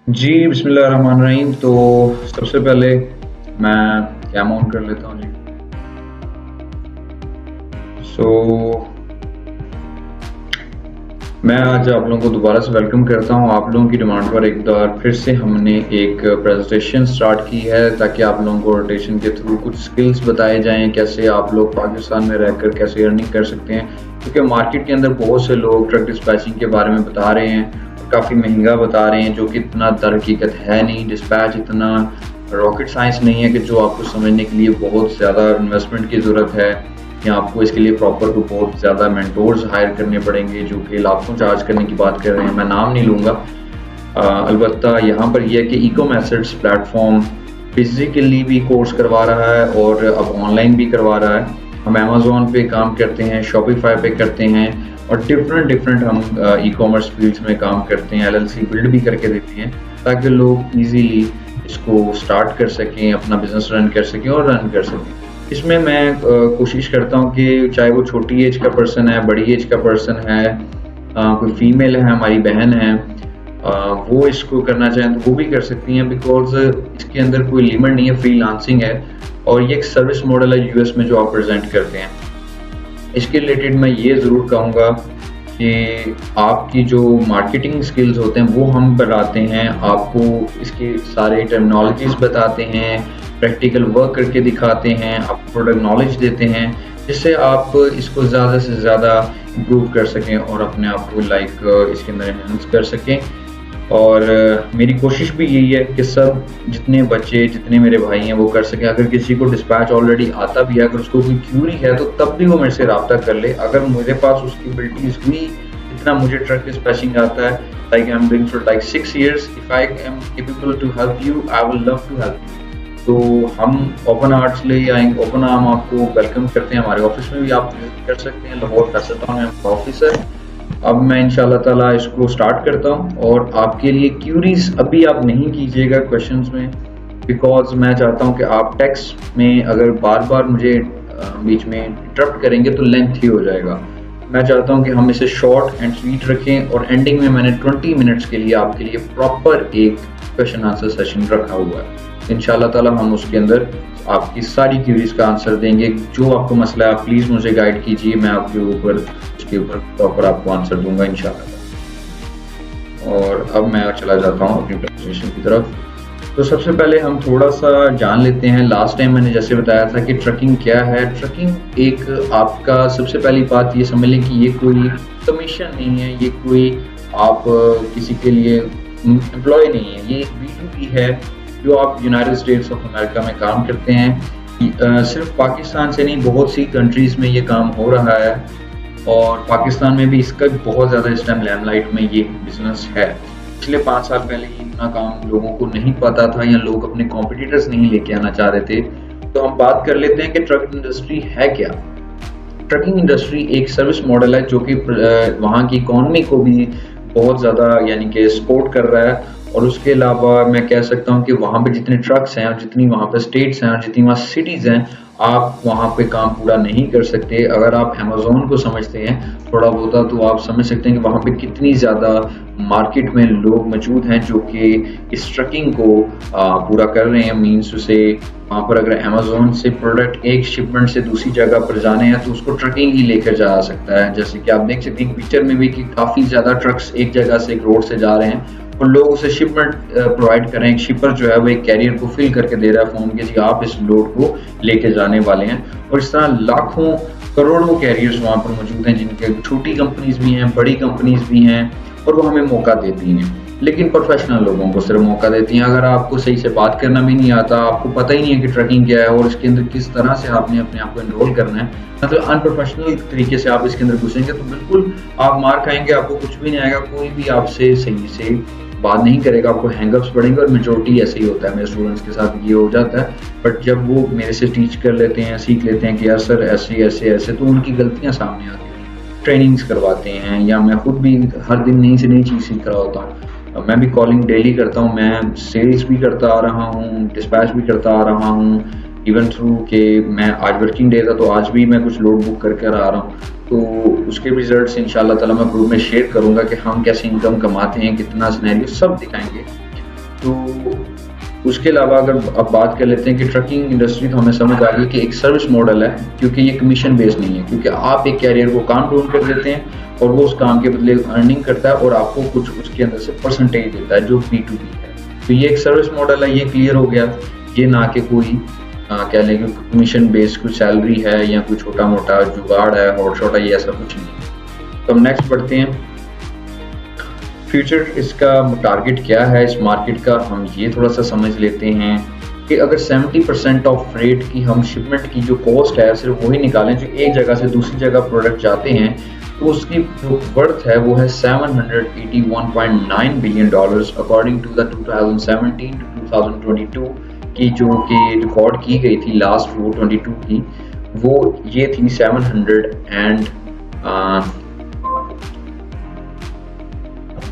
जी, बिस्मिल्लाहिर्रहमानिर्रहीम। तो सबसे पहले मैं कैम ऑन कर लेता हूँ जी। सो मैं आज आप लोगों को दोबारा से वेलकम करता हूँ। आप लोगों की डिमांड पर एक बार फिर से हमने एक प्रेजेंटेशन स्टार्ट की है ताकि आप लोगों को रोटेशन के थ्रू कुछ स्किल्स बताए जाएँ, कैसे आप लोग पाकिस्तान में रहकर कैसे अर्निंग कर सकते हैं। क्योंकि मार्केट के अंदर बहुत से लोग ट्रक डिस्पैचिंग के बारे में बता रहे हैं और काफ़ी महंगा बता रहे हैं, जो कि इतना दरहकीकत है नहीं। डिस्पैच इतना रॉकेट साइंस नहीं है कि जो आपको समझने के लिए बहुत ज़्यादा इन्वेस्टमेंट की ज़रूरत है, या आपको इसके लिए प्रॉपर को बहुत ज़्यादा मेंटोर्स हायर करने पड़ेंगे जो कि लाखों चार्ज करने की बात कर रहे हैं। मैं नाम नहीं लूँगा। अलबत्ता यहाँ पर यह है कि इको मेथड्स प्लेटफॉर्म फिजिकली भी कोर्स करवा रहा है और अब ऑनलाइन भी करवा रहा है। हम अमेज़न पे काम करते हैं, शॉपिफाई पे करते हैं और डिफरेंट हम ई कॉमर्स फील्ड्स में काम करते हैं। एलएलसी बिल्ड भी करके देते हैं ताकि लोग ईजीली इसको स्टार्ट कर सकें, अपना बिजनेस रन कर सकें और रन कर सकें। इसमें मैं कोशिश करता हूँ कि चाहे वो छोटी एज का पर्सन है, बड़ी एज का पर्सन है, कोई फीमेल है, हमारी बहन है, वो इसको करना चाहें तो वो भी कर सकती हैं, बिकॉज़ इसके अंदर कोई लिमिट नहीं है, फ्रीलांसिंग है और ये एक सर्विस मॉडल है यूएस में जो आप प्रेज़ेंट करते हैं। इसके रिलेटेड मैं ये ज़रूर कहूँगा कि आपकी जो मार्केटिंग स्किल्स होते हैं वो हम बढ़ाते हैं, आपको इसके सारे टर्मिनोलॉजीज़ बताते हैं, प्रैक्टिकल वर्क करके दिखाते हैं, आपको प्रोडक्ट नॉलेज देते हैं, जिससे आप इसको ज़्यादा से ज़्यादा इम्प्रूव कर सकें और अपने आप को इसके अंदर एनहांस कर सकें। और मेरी कोशिश भी यही है कि सब जितने बच्चे, जितने मेरे भाई हैं वो कर सकें। अगर किसी को डिस्पैच ऑलरेडी आता भी है, अगर उसको कोई क्यूरी है तो तब भी वो मेरे से राब्ता कर ले। अगर मेरे पास उसकी एबिलिटीज़ हुई, जितना मुझे ट्रक डिस्पैचिंग आता है, like I am doing for like 6 years, if I am capable to help you, I will love to help you. तो हम ओपन आर्ट्स ले आएंगे, ओपन आर्म आपको वेलकम करते हैं। हमारे ऑफिस में भी आप विजिट कर सकते हैं, लाहौर फैसल टाउन में हमारा ऑफिस है। अब मैं इंशाल्लाह ताला इसको स्टार्ट करता हूँ और आपके लिए क्यूरीज अभी आप नहीं कीजिएगा क्वेश्चंस में, बिकॉज मैं चाहता हूँ कि आप टेक्स्ट में अगर बार बार मुझे बीच में इंटरप्ट करेंगे तो लेंथी हो जाएगा। मैं चाहता हूँ कि हम इसे शॉर्ट एंड स्वीट रखें और एंडिंग में मैंने 20 मिनट्स के लिए आपके लिए प्रॉपर एक क्वेश्चन आंसर सेशन रखा हुआ है। इंशाल्लाह ताला हम उसके अंदर आपकी सारी क्यूरीज का आंसर देंगे। जो आपको मसला है आप प्लीज़ मुझे गाइड कीजिए, मैं आपके ऊपर उसके ऊपर प्रॉपर आपको आंसर दूंगा इंशाल्लाह। और अब मैं चला जाता हूँ अपनी प्रेजेंटेशन की तरफ। तो सबसे पहले हम थोड़ा सा जान लेते हैं, लास्ट टाइम मैंने जैसे बताया था कि ट्रकिंग क्या है। ट्रकिंग एक आपका, सबसे पहली बात ये समझ लें कि ये कोई कमीशन नहीं है, ये कोई आप किसी के लिए एम्प्लॉय नहीं है, ये एक B2B है जो आप यूनाइटेड स्टेट्स ऑफ अमेरिका में काम करते हैं। सिर्फ पाकिस्तान से नहीं, बहुत सी कंट्रीज़ में ये काम हो रहा है और पाकिस्तान में भी इसका बहुत ज़्यादा इस टाइम लैमलाइट में ये बिजनेस है। पिछले 5 साल पहले इतना काम लोगों को नहीं पता था या लोग अपने कॉम्पिटिटर्स नहीं लेके आना चाह रहे थे। तो हम बात कर लेते हैं कि ट्रक इंडस्ट्री है क्या। ट्रकिंग इंडस्ट्री एक सर्विस मॉडल है जो कि वहाँ की इकोनॉमी को भी बहुत ज़्यादा यानी कि सपोर्ट कर रहा है। और उसके अलावा मैं कह सकता हूँ कि वहाँ पे जितने ट्रक्स हैं और जितनी वहाँ पे स्टेट्स हैं और जितनी वहाँ सिटीज़ हैं, आप वहाँ पे काम पूरा नहीं कर सकते। अगर आप अमेज़न को समझते हैं थोड़ा बहुत, तो आप समझ सकते हैं कि वहाँ पे कितनी ज़्यादा मार्केट में लोग मौजूद हैं जो कि इस ट्रकिंग को पूरा कर रहे हैं। मीन्स उसे वहाँ पर अगर अमेज़न से प्रोडक्ट एक शिपमेंट से दूसरी जगह पर जाने हैं तो उसको ट्रकिंग ही लेकर जा सकता है। जैसे कि आप देख सकते हैं पिक्चर में भी कि काफ़ी ज़्यादा ट्रक्स एक जगह से, एक रोड से जा रहे हैं और लोग उसे शिपमेंट प्रोवाइड कर रहे हैं। एक शिपर जो है वो एक कैरियर को फिल करके दे रहा है फ़ोन के, जी आप इस लोड को लेके जाने वाले हैं। और इस तरह लाखों करोड़ों कैरियर्स वहाँ पर मौजूद हैं, जिनके छोटी कंपनीज भी हैं, बड़ी कंपनीज भी हैं, और वो हमें मौका देती हैं। लेकिन प्रोफेशनल लोगों को सिर्फ मौका देती हैं। अगर आपको सही से बात करना भी नहीं आता, आपको पता ही नहीं है कि ट्रकिंग क्या है और इसके अंदर किस तरह से आपने अपने आप को एनरोल करना है, मतलब अनप्रोफेशनल तरीके से आप इसके अंदर घुसेंगे तो बिल्कुल आप मार खाएंगे, आपको कुछ भी नहीं आएगा, कोई भी आपसे सही से बात नहीं करेगा, आपको हैंगअप्स पड़ेंगे। और मेजोरिटी ऐसे ही होता है, मेरे स्टूडेंट्स के साथ ये हो जाता है। बट जब वो मेरे से टीच कर लेते हैं, सीख लेते हैं कि यार सर ऐसे ऐसे ऐसे, तो उनकी गलतियाँ सामने आती हैं। ट्रेनिंग्स करवाते हैं या मैं खुद भी हर दिन नई से नई चीज़ सीख रहा होता हूँ। मैं भी कॉलिंग डेली करता हूँ, मैं सेल्स भी करता आ रहा हूँ, डिस्पैच भी करता आ रहा हूँ, इवन थ्रू कि मैं आज वर्किंग डे था तो आज भी मैं कुछ लोड बुक करके आ रहा हूँ। तो उसके रिजल्ट्स इंशाल्लाह ताला मैं ग्रुप में शेयर करूँगा कि हम कैसे इनकम कमाते हैं, कितना सिनेरियो सब दिखाएंगे। तो उसके अलावा अगर अब बात कर लेते हैं कि ट्रकिंग इंडस्ट्री, तो हमें समझ आ गई कि एक सर्विस मॉडल है, क्योंकि ये कमीशन बेस्ड नहीं है, क्योंकि आप एक कैरियर को काम ढूंढ कर देते हैं और वो उस काम के बदले अर्निंग करता है और आपको कुछ उसके अंदर से परसेंटेज देता है, जो B2B है। तो ये एक सर्विस मॉडल है, ये क्लियर हो गया। ये ना कि कोई कह लें कि कमीशन बेस्ड कोई सैलरी है या कोई छोटा मोटा जुगाड़ है, हॉटशॉट है, ये ऐसा कुछ नहीं है। तो हम नेक्स्ट बढ़ते हैं। फ्यूचर इसका टारगेट क्या है इस मार्केट का, हम ये थोड़ा सा समझ लेते हैं कि अगर 70% ऑफ फ्रेट की हम शिपमेंट की जो कॉस्ट है सिर्फ वही निकालें जो एक जगह से दूसरी जगह प्रोडक्ट जाते हैं, तो उसकी जो वर्थ है वो है $781.9 billion according to the 2017 to 2022 की जो कि रिकॉर्ड की गई थी लास्ट वो 22 की, वो ये थी 700 एंड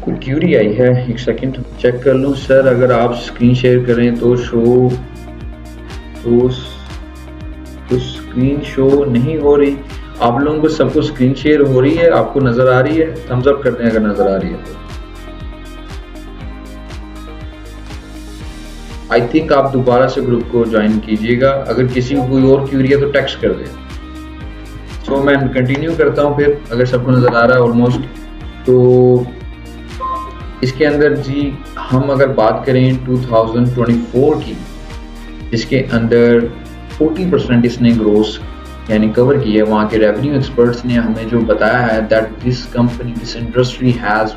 कोई क्यूरी आई है, एक सेकंड चेक कर लूँ। सर अगर आप स्क्रीन शेयर करें तो स्क्रीन शो नहीं हो रही। आप लोगों को सबको स्क्रीन शेयर हो रही है, आपको नजर आ रही है? थम्स अप कर दें अगर नजर आ रही है तो। आई थिंक आप दोबारा से ग्रुप को ज्वाइन कीजिएगा। अगर किसी को कोई और क्यूरी है तो टेक्स्ट कर दें। सो मैं कंटिन्यू करता हूँ फिर, अगर सबको नजर आ रहा है ऑलमोस्ट। तो इसके अंदर जी हम अगर बात करें 2024 की, इसके अंदर 40% इसने ग्रोस यानी कवर की है। वहाँ के रेवेन्यू एक्सपर्ट्स ने हमें जो बताया है that this industry has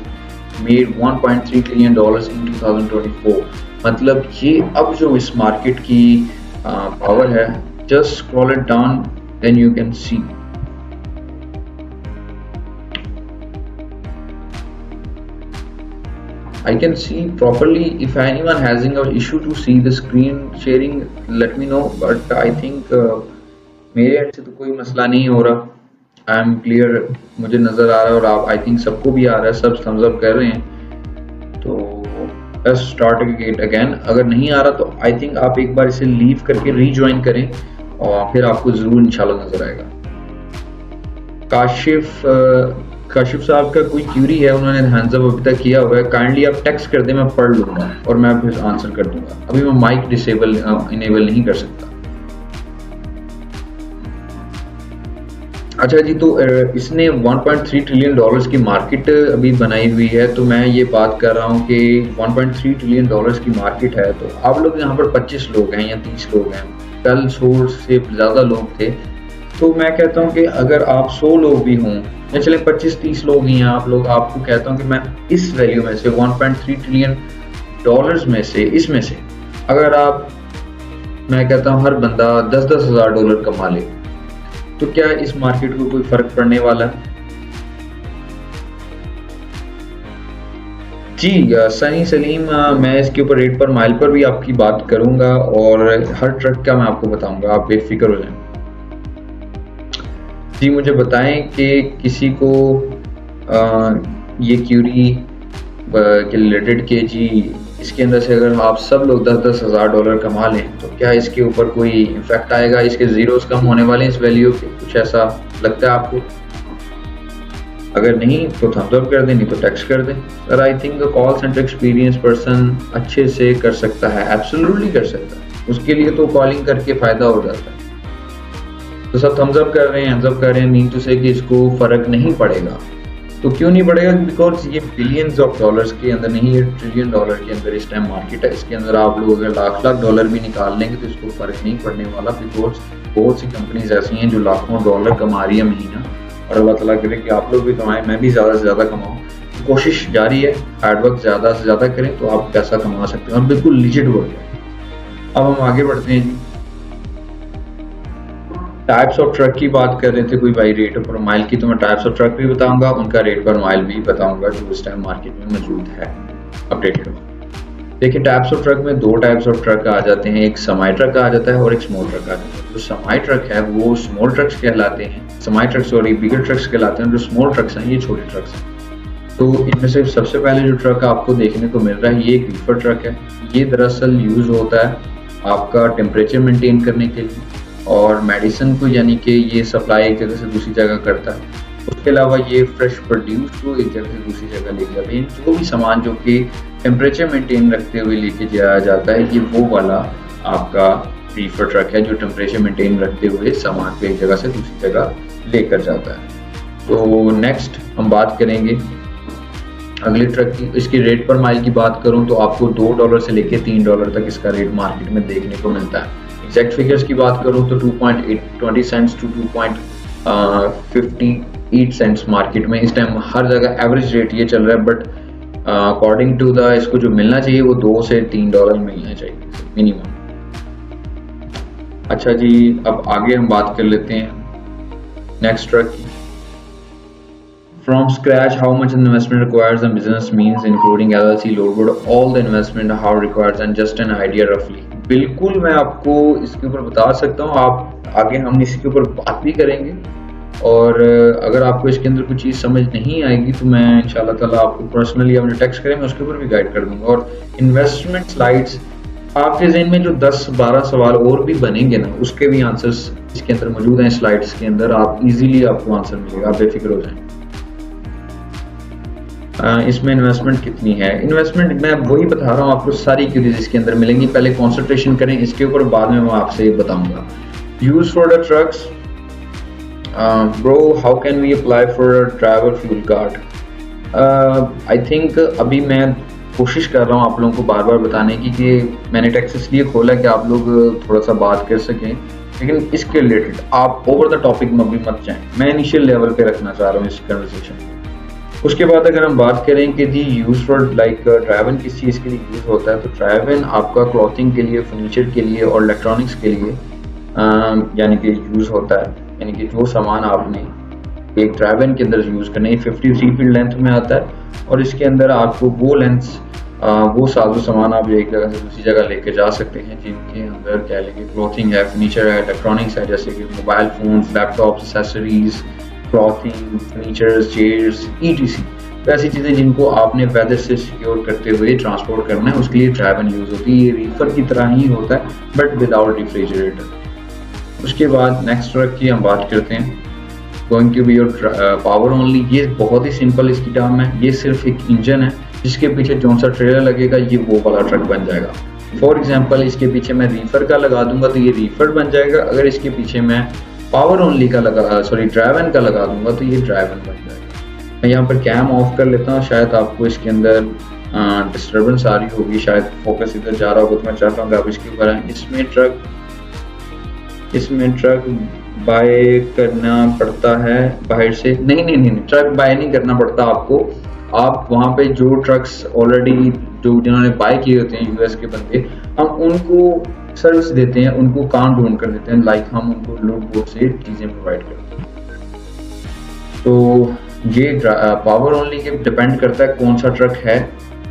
made $1.3 trillion इन 2024। मतलब ये अब जो इस मार्केट की पावर है, just scroll it down then you can see. I can see properly. If anyone having an issue to see the screen sharing, let me know. But I think मेरे and से तो कोई मसला नहीं हो रहा। आई एम क्लियर, मुझे नज़र आ रहा है और आप आई थिंक सबको भी आ रहा है, सब थम्स अप कर रहे हैं। तो बस स्टार्ट इट अगेन। अगर नहीं आ रहा तो आई थिंक आप एक बार इसे लीव करके रीज्वाइन करें और फिर आपको ज़रूर इंशाल्लाह नज़र आएगा। काशिफ साहब का कोई क्यूरी है, उन्होंने हैंड्स अप अभी तक किया हुआ है, काइंडली आप टेक्स्ट कर दें, मैं पढ़ लूँगा और मैं फिर आंसर कर दूंगा। अभी मैं माइक इनेबल नहीं कर सकता। अच्छा जी, तो इसने $1.3 ट्रिलियन की मार्केट अभी बनाई हुई है। तो मैं ये बात कर रहा हूँ कि $1.3 ट्रिलियन की मार्केट है, तो आप लोग यहाँ पर 25 लोग हैं या 30 लोग हैं, कल 100 से ज़्यादा लोग थे। तो मैं कहता हूँ कि अगर आप 100 लोग भी हों या चले 25-30 लोग ही हैं आप लोग, आपको कहता हूँ कि मैं इस वैल्यू में से $1.3 ट्रिलियन में से इसमें से अगर आप, मैं कहता हूँ हर बंदा $10,000 $10,000 कमा ले, तो क्या इस मार्केट को कोई फर्क पड़ने वाला है? जी सनी सलीम, मैं इसके ऊपर रेट पर माइल पर भी आपकी बात करूंगा और हर ट्रक का मैं आपको बताऊंगा, आप बेफिक्र हो जाएं। जी मुझे बताएं कि किसी को ये क्यूरी के रिलेटेड के जी इसके अंदर से अगर आप सब लोग $10,000 कमा लें तो क्या इसके ऊपर कोई इफेक्ट आएगा? इसके जीरोस कम होने वाले हैं इस वैल्यू के, कुछ ऐसा लगता है आपको? अगर नहीं तो थम्स अप कर दें, नहीं तो टेक्स्ट कर दें। Sir I think call centre experience person अच्छे से कर सकता है, एब्सोल्युटली कर सकता है, उसके लिए तो कॉलिंग करके फ़ायदा हो जाता है। तो सब थम्स अप कर रहे हैं, हैंड्स अप कर रहे हैं, मीन टू से कि इसको फ़र्क नहीं पड़ेगा। तो क्यों नहीं पड़ेगा? बिकॉज ये बिलियंस ऑफ डॉलर्स के अंदर नहीं, ये $1 ट्रिलियन के अंदर इस टाइम मार्केट है। इसके अंदर आप लोग अगर लाख डॉलर भी निकाल लेंगे तो इसको फ़र्क नहीं पड़ने वाला, बिकॉज बहुत सी कंपनीज ऐसी हैं जो लाखों डॉलर कमा रही है महीना, और अल्लाह ताला करे कि आप लोग भी कमाएं, मैं भी ज़्यादा से ज़्यादा कमाऊँ। कोशिश जारी है, हार्डवर्क ज़्यादा से ज़्यादा करें तो आप पैसा कमा सकते हैं और बिल्कुल लिजिट वर्क है। अब हम आगे बढ़ते हैं जी। टाइप्स ऑफ ट्रक की बात कर रहे थे कोई भाई, रेट पर माइल की, तो मैं टाइप्स ऑफ ट्रक भी बताऊंगा, उनका रेट पर माइल भी बताऊंगा जो इस टाइम मार्केट में मौजूद है अपडेटेड। देखिए टाइप्स ऑफ ट्रक में 2 टाइप्स ऑफ ट्रक आ जाते हैं, एक समाई ट्रक आ जाता है और एक स्मॉल ट्रक आ जाता है। जो समाई ट्रक है वो स्मॉल ट्रक्स कहलाते हैं, समाई ट्रक्स और बिगर ट्रक्स कहलाते हैं। जो स्मॉल ट्रक्स हैं ये छोटे ट्रक्स हैं। तो इनमें से सबसे पहले जो ट्रक आपको देखने को मिल रहा है ये एक रीफर ट्रक है। ये दरअसल यूज होता है आपका टेम्परेचर मेंटेन करने के लिए और मेडिसिन को, यानी कि ये सप्लाई एक जगह से दूसरी जगह करता है। उसके अलावा ये फ्रेश प्रोड्यूस को एक जगह से दूसरी जगह लेके जाते हैं। जो भी सामान जो कि टेम्परेचर मेंटेन रखते हुए लेके जाया जाता है, ये वो वाला आपका रीफर ट्रक है जो टेम्परेचर मेंटेन रखते हुए सामान को एक जगह से दूसरी जगह लेकर जाता है। तो नेक्स्ट हम बात करेंगे अगले ट्रक की। इसकी रेट पर माइल की बात करूं तो आपको $2 से लेके $3 तक इसका रेट मार्केट में देखने को मिलता है। एग्जैक्ट फिगर्स की बात करूं तो 2.20 सेंट्स टू 2.58 सेंट्स मार्केट में इस टाइम हर जगह एवरेज रेट ये चल रहा है, बट अकॉर्डिंग टू द इसको जो मिलना चाहिए वो $2 से $3 मिलना चाहिए मिनिमम। अच्छा जी, अब आगे हम बात कर लेते हैं नेक्स्ट ट्रक की। From scratch, how much investment requires a business means, including LLC, load, all the investment, how requires, and just an idea roughly. बिल्कुल मैं आपको इसके ऊपर बता सकता हूँ, आप आगे हम इसके ऊपर बात भी करेंगे, और अगर आपको इसके अंदर कुछ चीज़ समझ नहीं आएगी तो मैं इंशाल्लाह ताला आपको पर्सनली अपने टेक्स्ट करें, मैं उसके ऊपर भी गाइड कर दूंगा। और इन्वेस्टमेंट स्लाइड्स आपके ज़हन में जो 10-12 सवाल और भी बनेंगे ना, उसके भी आंसर्स इसके अंदर मौजूद हैं स्लाइड्स के अंदर, आप इजीली आपको आंसर मिलेगा, आप बेफिक्र हो जाएं। इसमें इन्वेस्टमेंट कितनी है, इन्वेस्टमेंट मैं वही बता रहा हूँ आपको, सारी क्यूरीज इसके अंदर मिलेंगी। पहले कंसंट्रेशन करें इसके ऊपर, बाद में मैं आपसे बताऊंगा। Use for the trucks, bro how can we apply for driver fuel card. I think अभी मैं कोशिश कर रहा हूँ आप लोगों को बार बार बताने की कि मैंने टैक्स इसलिए खोला कि आप लोग थोड़ा सा बात कर सकें, लेकिन इसके रिलेटेड आप ओवर द टॉपिक में भी मत जाएं, मैं इनिशियल लेवल पे रखना चाह रहा हूँ इस कन्वर्सेशन। उसके बाद अगर हम बात करें कि जी यूज फॉर लाइक ड्राइवन किस चीज़ के लिए यूज़ होता है, तो ड्राइवन आपका क्लॉथिंग के लिए, फर्नीचर के लिए और इलेक्ट्रॉनिक्स के लिए यानी कि यूज़ होता है। यानी कि जो सामान आपने एक ड्राइवन के अंदर यूज़ करना है, 53 फीट लेंथ में आता है, और इसके अंदर आपको वो लेंथ वो साजो सामान आप एक जगह से दूसरी जगह लेके जा सकते हैं, जिनके अंदर कह लेंगे क्लॉथिंग है, फर्नीचर है, इलेक्ट्रॉनिक्स है, जैसे कि mobile phones, laptops, accessories, clothing, furnitures, chairs, etc. तो ऐसी चीज़ें जिनको आपने वेदर से सिक्योर करते हुए ट्रांसपोर्ट करना है, उसके लिए ड्राइवन यूज़ होती है। ये रीफर की तरह ही होता है बट विदाउट रेफ्रिजरेटर। उसके बाद नेक्स्ट ट्रक की हम बात करते हैं, going to be your power only. ये बहुत ही सिंपल इसकी टर्म है, ये सिर्फ एक इंजन है जिसके पीछे जो सा ट्रेलर लगेगा ये वो वाला ट्रक बन जाएगा। फॉर एग्जाम्पल इसके पीछे मैं रीफर का लगा दूंगा तो ये रीफर बन जाएगा, अगर इसके पीछे मैं पावर ओनली का ड्राइवन का लगा दूंगा तो ये ड्राइवन बन जाएगा। मैं यहाँ पर कैम ऑफ कर लेता हूँ, शायद आपको इसके अंदर डिस्टर्बेंस आ रही होगी, शायद फोकस इधर जा रहा होगा, तो मैं चाहता हूँ कि आप इसके ऊपर आए। इसमें ट्रक बाय करना पड़ता है बाहर से, नहीं, ट्रक बाय नहीं करना पड़ता आपको। आप वहाँ पे जो ट्रक्स ऑलरेडी जो जिन्होंने बाय किए होते हैं यूएस के बंदे, हम उनको सर्विस देते हैं, उनको काम ढूंढ कर देते हैं, लाइक हम उनको लोड बोर्ड से चीज़ें प्रोवाइड करते हैं। तो ये पावर ओनली के डिपेंड करता है कौन सा ट्रक है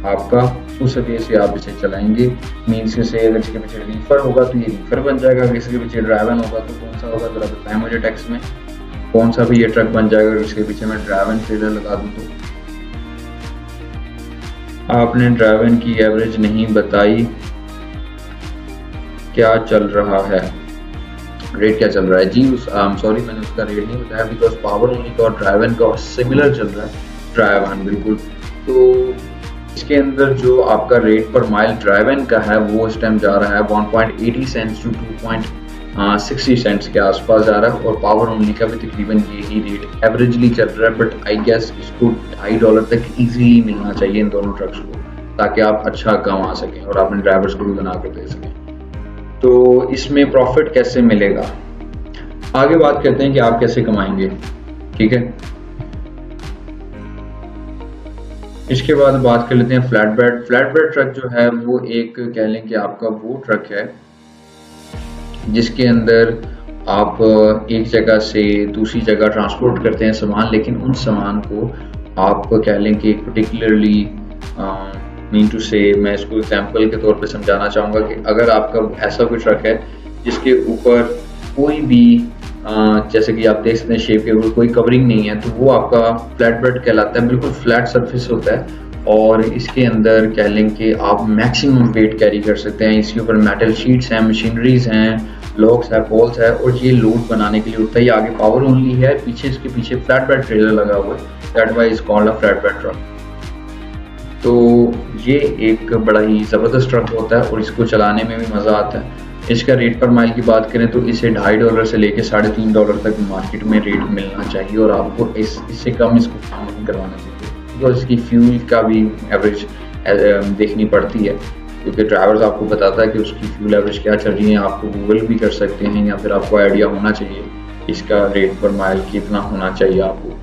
आपका, उस वजह से आप इसे चलाएंगे। मीन्स से अगर इसके पीछे रीफर होगा तो ये रीफर बन जाएगा, अगर इसके पीछे ड्राइवन होगा तो कौन सा होगा, जरा बताएं मुझे टेक्स्ट में कौन सा भी ये ट्रक बन जाएगा अगर इसके पीछे मैं ड्राइवन ट्रेलर लगा दूँ। तो आपने ड्राइवन की एवरेज नहीं बताई, क्या चल रहा है, रेट क्या चल रहा है? जी सॉरी मैंने उसका रेट नहीं बताया, बिकॉज पावर ओनली का और ड्राइवन का और सिमिलर चल रहा है ड्राइवन, बिल्कुल। तो इसके अंदर जो आपका रेट पर माइल ड्राइवन का है वो इस टाइम जा रहा है 1.80 सेंट्स टू 2.60 सेंट्स के आसपास जा रहा है, और पावर ओनली का भी तकरीबन यही रेट एवरेजली चल रहा है। बट आई गेस इसको $2.5 तक इजीली मिलना चाहिए इन दोनों ट्रक्स को, ताकि आप अच्छा कमा सकें और अपने ड्राइवर्स को भी बना कर दे सकें। तो इसमें प्रॉफिट कैसे मिलेगा, आगे बात करते हैं कि आप कैसे कमाएंगे, ठीक है। इसके बाद बात कर लेते हैं फ्लैट बेड ट्रक जो है वो एक कह लें कि आपका वो ट्रक है जिसके अंदर आप एक जगह से दूसरी जगह ट्रांसपोर्ट करते हैं सामान, लेकिन उन सामान को आप कह लें कि पर्टिकुलरली मीन टू से, मैं इसको एग्जांपल के तौर पे समझाना चाहूँगा कि अगर आपका ऐसा कोई ट्रक है जिसके ऊपर कोई भी जैसे कि आप देख सकते हैं शेप के ऊपर कोई कवरिंग नहीं है, तो वो आपका फ्लैट बेड कहलाता है। बिल्कुल फ्लैट सरफेस होता है और इसके अंदर कह लें कि आप मैक्सिमम वेट कैरी कर सकते हैं। इसके ऊपर मेटल शीट्स हैं, मशीनरीज हैं लॉक्स है, पोल्स है और ये लोड बनाने के लिए होता है। ये आगे पावर ओनली है, पीछे इसके पीछे फ्लैट बेड ट्रेलर लगा हुआ है, that why is called a flat bed truck. तो ये एक बड़ा ही ज़बरदस्त ट्रक होता है और इसको चलाने में भी मज़ा आता है। इसका रेट पर माइल की बात करें तो इसे $2.5 से लेके $3.5 तक मार्केट में रेट मिलना चाहिए और आपको इससे कम इसको काम नहीं करवाना चाहिए, तो इसकी फ्यूल का भी एवरेज देखनी पड़ती है, क्योंकि ड्राइवर्स आपको बताता है कि उसकी फ्यूल एवरेज क्या चल रही है। आपको गूगल भी कर सकते हैं या फिर आपको आइडिया होना चाहिए इसका रेट पर माइल कितना होना चाहिए आपको,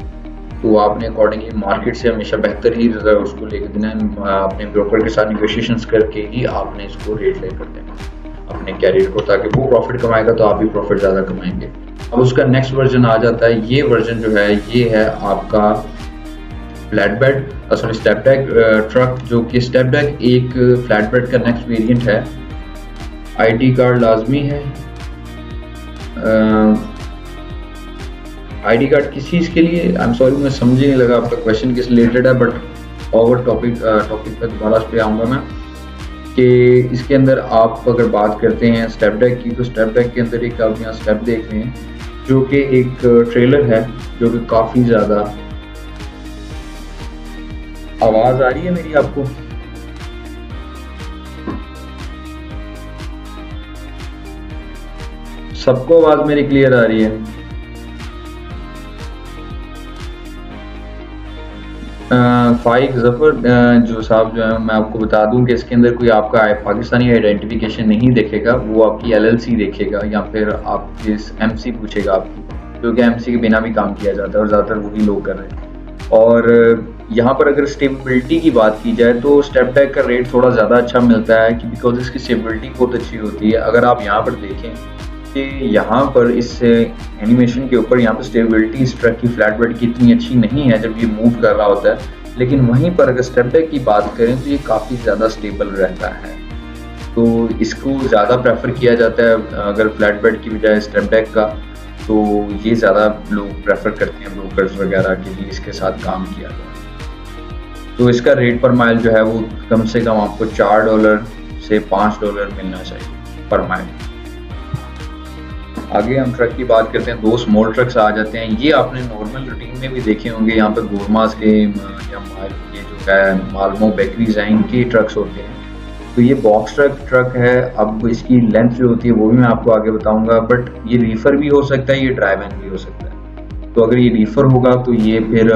तो आपने अकॉर्डिंगली मार्केट से हमेशा बेहतर ही उसको लेकर देना है। अपने ब्रोकर के साथ निगोशिएशंस करके ही आपने इसको रेट लेकर देना अपने कैरियर को, ताकि वो प्रॉफिट कमाएगा तो आप भी प्रॉफिट ज़्यादा कमाएंगे। अब उसका नेक्स्ट वर्जन आ जाता है, ये वर्जन जो है ये है आपका flat bed sorry step deck truck, जो कि स्टेप डेक एक फ्लैट बेड का नेक्स्ट वेरिएंट है। आईडी कार्ड लाजमी है। आईडी कार्ड किस चीज़ के लिए, आई एम सॉरी मैं समझ नहीं लगा आपका क्वेश्चन किस रिलेटेड है, बट ओवर टॉपिक पर दोबारा इस पे आऊँगा मैं कि इसके अंदर आप अगर बात करते हैं स्टेप डेक की, तो स्टेप डेक के अंदर एक आप यहाँ स्टेप देख रहे हैं जो कि एक ट्रेलर है, जो कि काफ़ी ज़्यादा आवाज़ आ रही है मेरी आपको? सबको आवाज़ मेरी क्लियर आ रही है? फाइक जफर जो साहब जो है, मैं आपको बता दूं कि इसके अंदर कोई आपका पाकिस्तानी आइडेंटिफिकेशन नहीं देखेगा, वो आपकी एलएलसी देखेगा या फिर आपकी एमसी पूछेगा आपकी, क्योंकि एमसी के बिना भी काम किया जाता है और ज़्यादातर वही लोग कर रहे हैं। और यहाँ पर अगर स्टेबिलिटी की बात की जाए तो स्टेप डेक का रेट थोड़ा ज़्यादा अच्छा मिलता है, बिकॉज इसकी स्टेबिलिटी बहुत अच्छी होती है। अगर आप यहाँ पर देखें कि यहाँ पर इस एनिमेशन के ऊपर यहाँ पर स्टेबिलिटी इस ट्रक की फ्लैट बेड की इतनी अच्छी नहीं है जब ये मूव कर रहा होता है, लेकिन वहीं पर अगर स्टेप डेक की बात करें तो ये काफ़ी ज़्यादा स्टेबल रहता है, तो इसको ज़्यादा प्रेफर किया जाता है। अगर फ्लैट बेड की बजाय स्टेप डेक का, तो ये ज़्यादा लोग प्रेफर करते हैं ब्रोकर्स वगैरह के लिए इसके साथ काम किया जाए। तो इसका रेट पर माइल जो है वो कम से कम आपको $4 से $5 मिलना चाहिए पर माइल। आगे हम ट्रक की बात करते हैं, 2 स्मॉल ट्रक्स आ जाते हैं। ये आपने नॉर्मल रूटीन में भी देखे होंगे, यहाँ पे गोरमास के या ये जो है मालमो बेकरीज हैं, इनके ट्रक्स होते हैं। तो ये बॉक्स ट्रक है। अब इसकी लेंथ जो होती है वो भी मैं आपको आगे बताऊंगा, बट ये रीफर भी हो सकता है, ये ड्राइव एन भी हो सकता है। तो अगर ये रीफर होगा तो ये फिर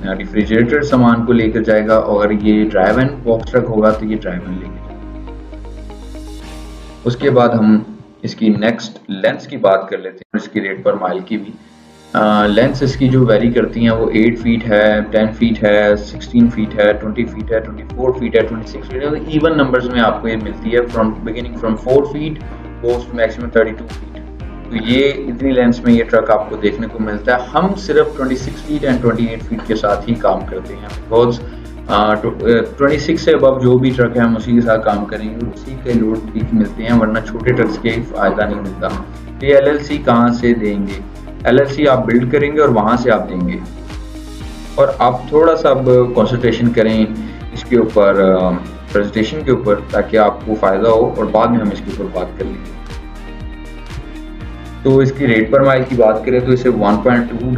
रेफ्रिजरेटर सामान को लेकर जाएगा, और अगर ये ड्राइव एन बॉक्स ट्रक होगा तो ये ड्राइव एन लेकर जाएगा। उसके बाद हम इसकी नेक्स्ट लेंथ की बात कर लेते हैं, इसकी रेट पर माइल की भी। लेंथ इसकी जो वेरी करती हैं वो 8 फीट है, 10 फीट है, 16 फीट है, 20 फीट है, 24 फीट है, 26 फीट है। इवन नंबर्स में आपको ये मिलती है, from beginning from 4 feet goes to maximum 32 feet. तो ये इतनी लेंथ में ये ट्रक आपको देखने को मिलता है। हम सिर्फ 26 फीट एंड 28 फीट के साथ ही काम करते हैं, बिकॉज 26 से अबव जो भी ट्रक है हम उसी के साथ काम करेंगे, उसी के लोड ठीक मिलते हैं, वरना छोटे ट्रक्स के फायदा नहीं मिलता। ये एलएलसी कहाँ से देंगे? एलएलसी आप बिल्ड करेंगे और वहाँ से आप देंगे, और आप थोड़ा सा अब कंसंट्रेशन करें इसके ऊपर, प्रेजेंटेशन के ऊपर, ताकि आपको फ़ायदा हो, और बाद में हम इसके ऊपर बात कर लेंगे। तो इसकी रेट पर माइल की बात करें तो इसे $1.2 to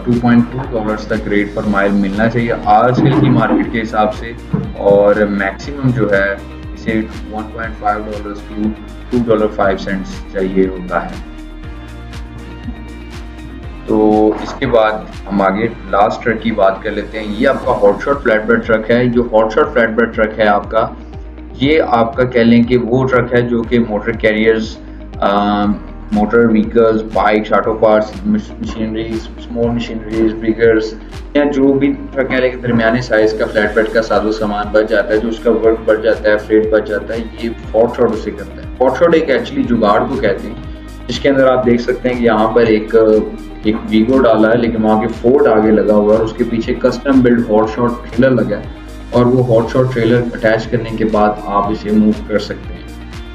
$2.2 तक रेट पर माइल मिलना चाहिए आजकल की मार्केट के हिसाब से, और मैक्सिमम जो है इसे $1.5 to $2.05 चाहिए होता है। तो इसके बाद हम आगे लास्ट ट्रक की बात कर लेते हैं। ये आपका हॉटशॉट फ्लैटबेड ट्रक है। जो हॉटशॉट फ्लैटबेड ट्रक है आपका, ये आपका कह लें कि वो ट्रक है जो कि motor carriers, motor vehicles, bikes, auto parts, machineries, small machineries, ब्रिगर्स, या जो भी ट्रक है लेकिन दरमियाने साइज़ का फ्लैटबेड का साजो सामान बच जाता है, जो उसका वर्क बढ़ जाता है, फ्रेट बच जाता है, ये हॉटशॉट उसे करता है। हॉटशॉट एक एक्चुअली जुगाड़ को कहते हैं, जिसके अंदर आप देख सकते हैं कि यहाँ पर एक वीगो डाला है, लेकिन वहाँ के फोर्ड आगे लगा हुआ है, और उसके पीछे कस्टम बिल्ड हॉटशॉट ट्रेलर लगा है, और वो हॉटशॉट ट्रेलर अटैच करने के बाद आप इसे मूव कर सकते हैं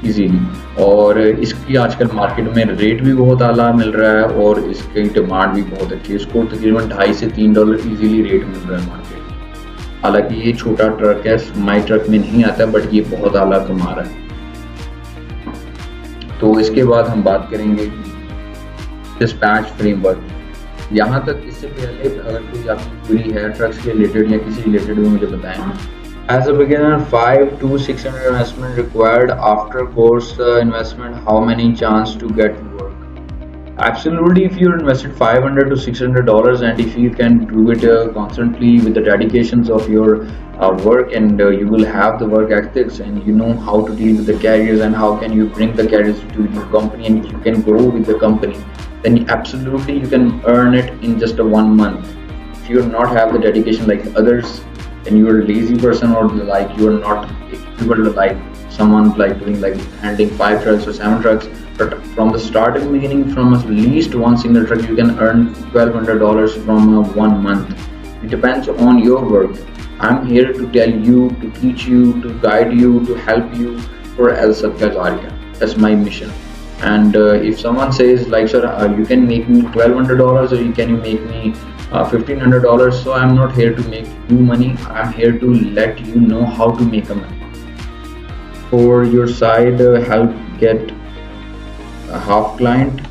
इजीली। और इसकी आजकल मार्केट में रेट भी बहुत आला मिल रहा है, और इसकी डिमांड भी बहुत अच्छी है। इसको तकरीबन $2.5 से $3 इजीली रेट मिल रहा है मार्केट। हालांकि ये छोटा ट्रक है, माई ट्रक में नहीं आता, बट ये बहुत आला कमा रहा है। तो इसके बाद हम बात करेंगे डिस्पैच फ्रेमवर्क। यहाँ तक इससे पहले अगर कोई आपकी क्वेरी है ट्रक्स के रिलेटेड या किसी रिलेटेड भी मुझे बताएं। As a beginner, 5 to 600 investment required. After course investment, how many chance to get work? Absolutely, if you invested $500 to $600 and if you can do it constantly with the dedications of your work, and you will have the work ethics and you know how to deal with the carriers and how can you bring the carriers to your company and you can grow with the company, then absolutely you can earn it in just a 1 month. If you not have the dedication like others, then you are a lazy person, or like you are not equivalent like someone like doing like handling 5 trucks or 7 trucks. But from the starting beginning, from at least one single truck, you can earn $1,200 from 1 month. It depends on your work. I'm here to tell you, to teach you, to guide you, to help you for El Sadka Jariya. That's my mission. And if someone says like, sir, you can make me $1,200 or can you make me $1,500, so I'm not here to make you money. I'm here to let you know how to make a money. For your side, help get a half client.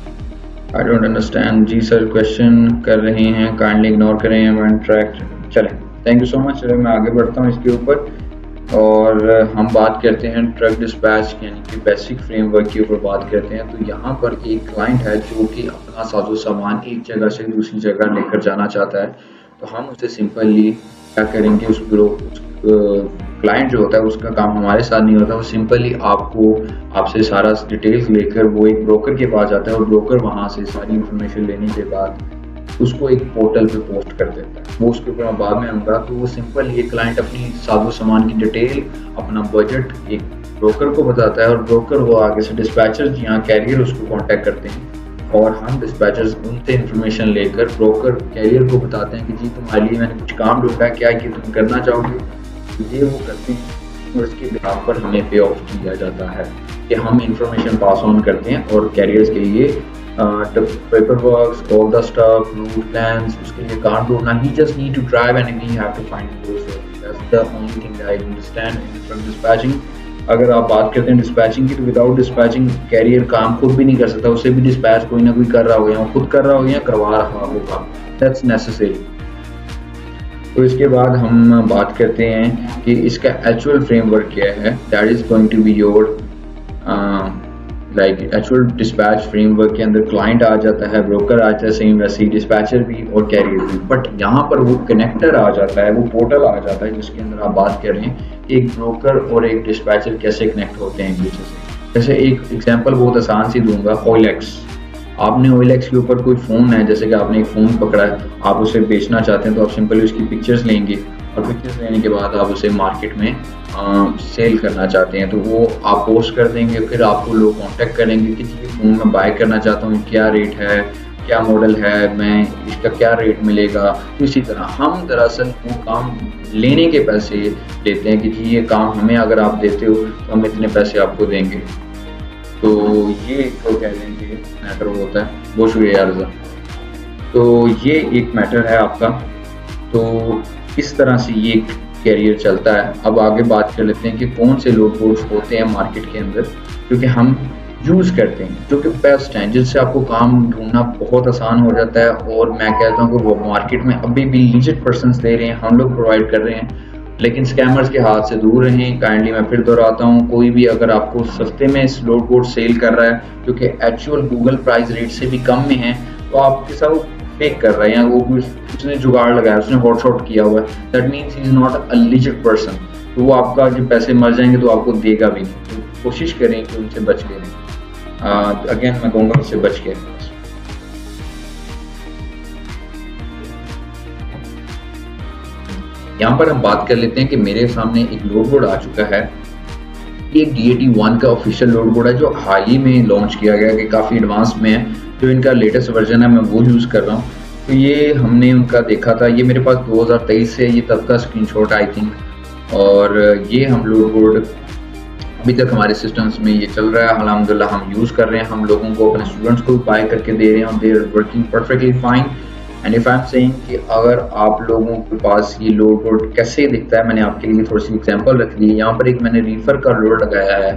I don't understand जी sir question कर रहे हैं, kindly ignore करें one track. चलें, thank you so much. चलें मैं आगे बढ़ता हूँ इसके ऊपर और हम बात करते हैं ट्रक डिस्पैच यानी कि बेसिक फ्रेमवर्क के ऊपर बात करते हैं। तो यहाँ पर एक क्लाइंट है जो कि अपना साजो सामान एक जगह से दूसरी जगह लेकर जाना चाहता है। तो हम उसे सिंपली क्या करेंगे, उस क्लाइंट जो होता है उसका काम हमारे साथ नहीं होता, वो सिंपली आपसे सारा डिटेल्स लेकर वो एक ब्रोकर के पास जाता है और ब्रोकर वहाँ से सारी इंफॉर्मेशन लेने के बाद उसको एक पोर्टल पे पोस्ट कर देता है। वो उसके ऊपर मैं बाद में आऊँगा। तो वो सिंपल ये क्लाइंट अपनी साजो सामान की डिटेल, अपना बजट एक ब्रोकर को बताता है और ब्रोकर वो आगे से डिस्पैचर यहाँ कैरियर उसको कॉन्टैक्ट करते हैं और हम डिस्पैचर्स उनसे इंफॉर्मेशन लेकर ब्रोकर कैरियर को बताते हैं कि जी तुम्हारे लिए मैंने कुछ काम ढूंढा है, क्या कि तुम करना चाहोगे। ये वो करते हैं और उसके बिहार पर हमें पे ऑफ किया जाता है कि हम इंफॉर्मेशन पास ऑन करते हैं और कैरियर्स के लिए paper work, all the stuff, route plans, उसके लिए काम ढूंढना। He just need to drive and we have to find that's the only thing I understand from dispatching. अगर आप बात करते हैं डिस्पैचिंग की, तो विदाउट डिस्पैचिंग कैरियर काम खुद भी नहीं कर सकता, उससे भी डिस्पैच कोई ना कोई कर रहा होगा, खुद कर रहा होगा या करवा रहा होगा। That's necessary. तो इसके बाद हम बात करते हैं कि इसका एक्चुअल फ्रेमवर्क क्या है। That is going to be your like actual dispatch framework के अंदर क्लाइंट आ जाता है, ब्रोकर आ जाता है, सेम वैसे ही डिस्पैचर भी और कैरियर भी। बट यहाँ पर वो कनेक्टर आ जाता है, वो पोर्टल आ जाता है जिसके अंदर आप बात कर रहे हैं एक ब्रोकर और एक डिस्पैचर कैसे कनेक्ट होते हैं एक दूसरे से। जैसे एक एग्जांपल बहुत आसान सी दूंगा, OLX। आपने OLX के ऊपर कोई फ़ोन है, जैसे कि आपने एक फ़ोन पकड़ा है, आप उसे बेचना चाहते हैं, तो आप सिंपली उसकी पिक्चर्स लेंगे और पिक्चर्स लेने के बाद आप उसे मार्केट में सेल करना चाहते हैं, तो वो आप पोस्ट कर देंगे। फिर आपको लोग कांटेक्ट करेंगे कि ये फ़ोन मैं बाय करना चाहता हूँ, क्या रेट है, क्या मॉडल है, मैं इसका क्या रेट मिलेगा। तो इसी तरह हम दरअसल वो काम लेने के पैसे लेते हैं कि जी ये काम हमें अगर आप देते हो तो हम इतने पैसे आपको देंगे। तो ये तो कह लेंगे मैटर होता है। बहुत शुक्रिया रज़ा। तो ये एक मैटर है आपका। तो इस तरह से ये कैरियर चलता है। अब आगे बात कर लेते हैं कि कौन से लोड बोर्ड्स होते हैं मार्केट के अंदर क्योंकि हम यूज़ करते हैं, जो कि बेस्ट हैं, जिससे आपको काम ढूंढना बहुत आसान हो जाता है। और मैं कहता हूँ कि वो मार्केट में अभी भी लीजिट पर्सनस दे रहे हैं, हम लोग प्रोवाइड कर रहे हैं, लेकिन स्कैमर्स के हाथ से दूर रहें। काइंडली मैं फिर दोहराता हूँ, कोई भी अगर आपको सस्ते में इस लोड बोर्ड सेल कर रहा है जो कि एक्चुअल गूगल प्राइस रेट से भी कम में है, तो आपके साथ वो फेक कर रहा है या वो उसने जुगाड़ लगाया, उसने हॉट शॉट किया हुआ है। That means he is not a legit person. तो वो आपका जब पैसे मर जाएंगे तो आपको देगा भी नहीं। तो कोशिश करें कि उनसे बच के रहें। अगेन मैं कहूँगा उससे बच के रहें। यहाँ पर हम बात कर लेते हैं कि मेरे सामने एक लोड बोर्ड आ चुका है। ये DAT 1 का ऑफिशियल लोड बोर्ड है जो हाल ही में लॉन्च किया गया कि काफ़ी एडवांस में है। जो इनका लेटेस्ट वर्जन है मैं वो यूज़ कर रहा हूँ। तो ये हमने उनका देखा था, ये मेरे पास 2023 से ये तब का स्क्रीनशॉट आई थिंक। और ये हम लोड बोर्ड अभी तक हमारे सिस्टम्स में ये चल रहा है, अल्हम्दुलिल्लाह हम यूज़ कर रहे हैं। हम लोगों को अपने स्टूडेंट्स को बाय करके दे रहे हैं और they are working perfectly fine. And if I am saying कि अगर आप लोगों के पास ये लोड बोर्ड कैसे दिखता है, मैंने आपके लिए थोड़ी सी एग्जांपल रख ली है। यहाँ पर एक मैंने रीफर का लोड लगाया है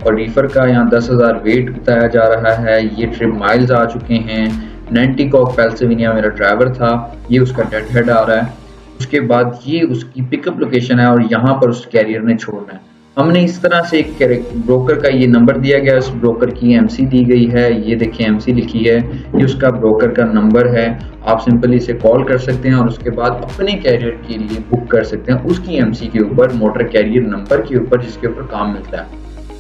और रीफर का यहाँ 10,000 वेट बताया जा रहा है। ये ट्रिप माइल्स आ चुके हैं। नैंटिकॉक पेंसिल्वेनिया मेरा ड्राइवर था, ये उसका डेड हेड आ रहा है। उसके बाद ये उसकी पिकअप लोकेशन है और यहाँ पर उस कैरियर ने छोड़ना है। हमने इस तरह से एक ब्रोकर का ये नंबर दिया गया, उस ब्रोकर की एमसी दी गई है, ये देखिए एमसी लिखी है, ये उसका ब्रोकर का नंबर है। आप सिंपली इसे कॉल कर सकते हैं और उसके बाद अपने कैरियर के लिए बुक कर सकते हैं उसकी एमसी के ऊपर, मोटर कैरियर नंबर के ऊपर जिसके ऊपर काम मिलता है।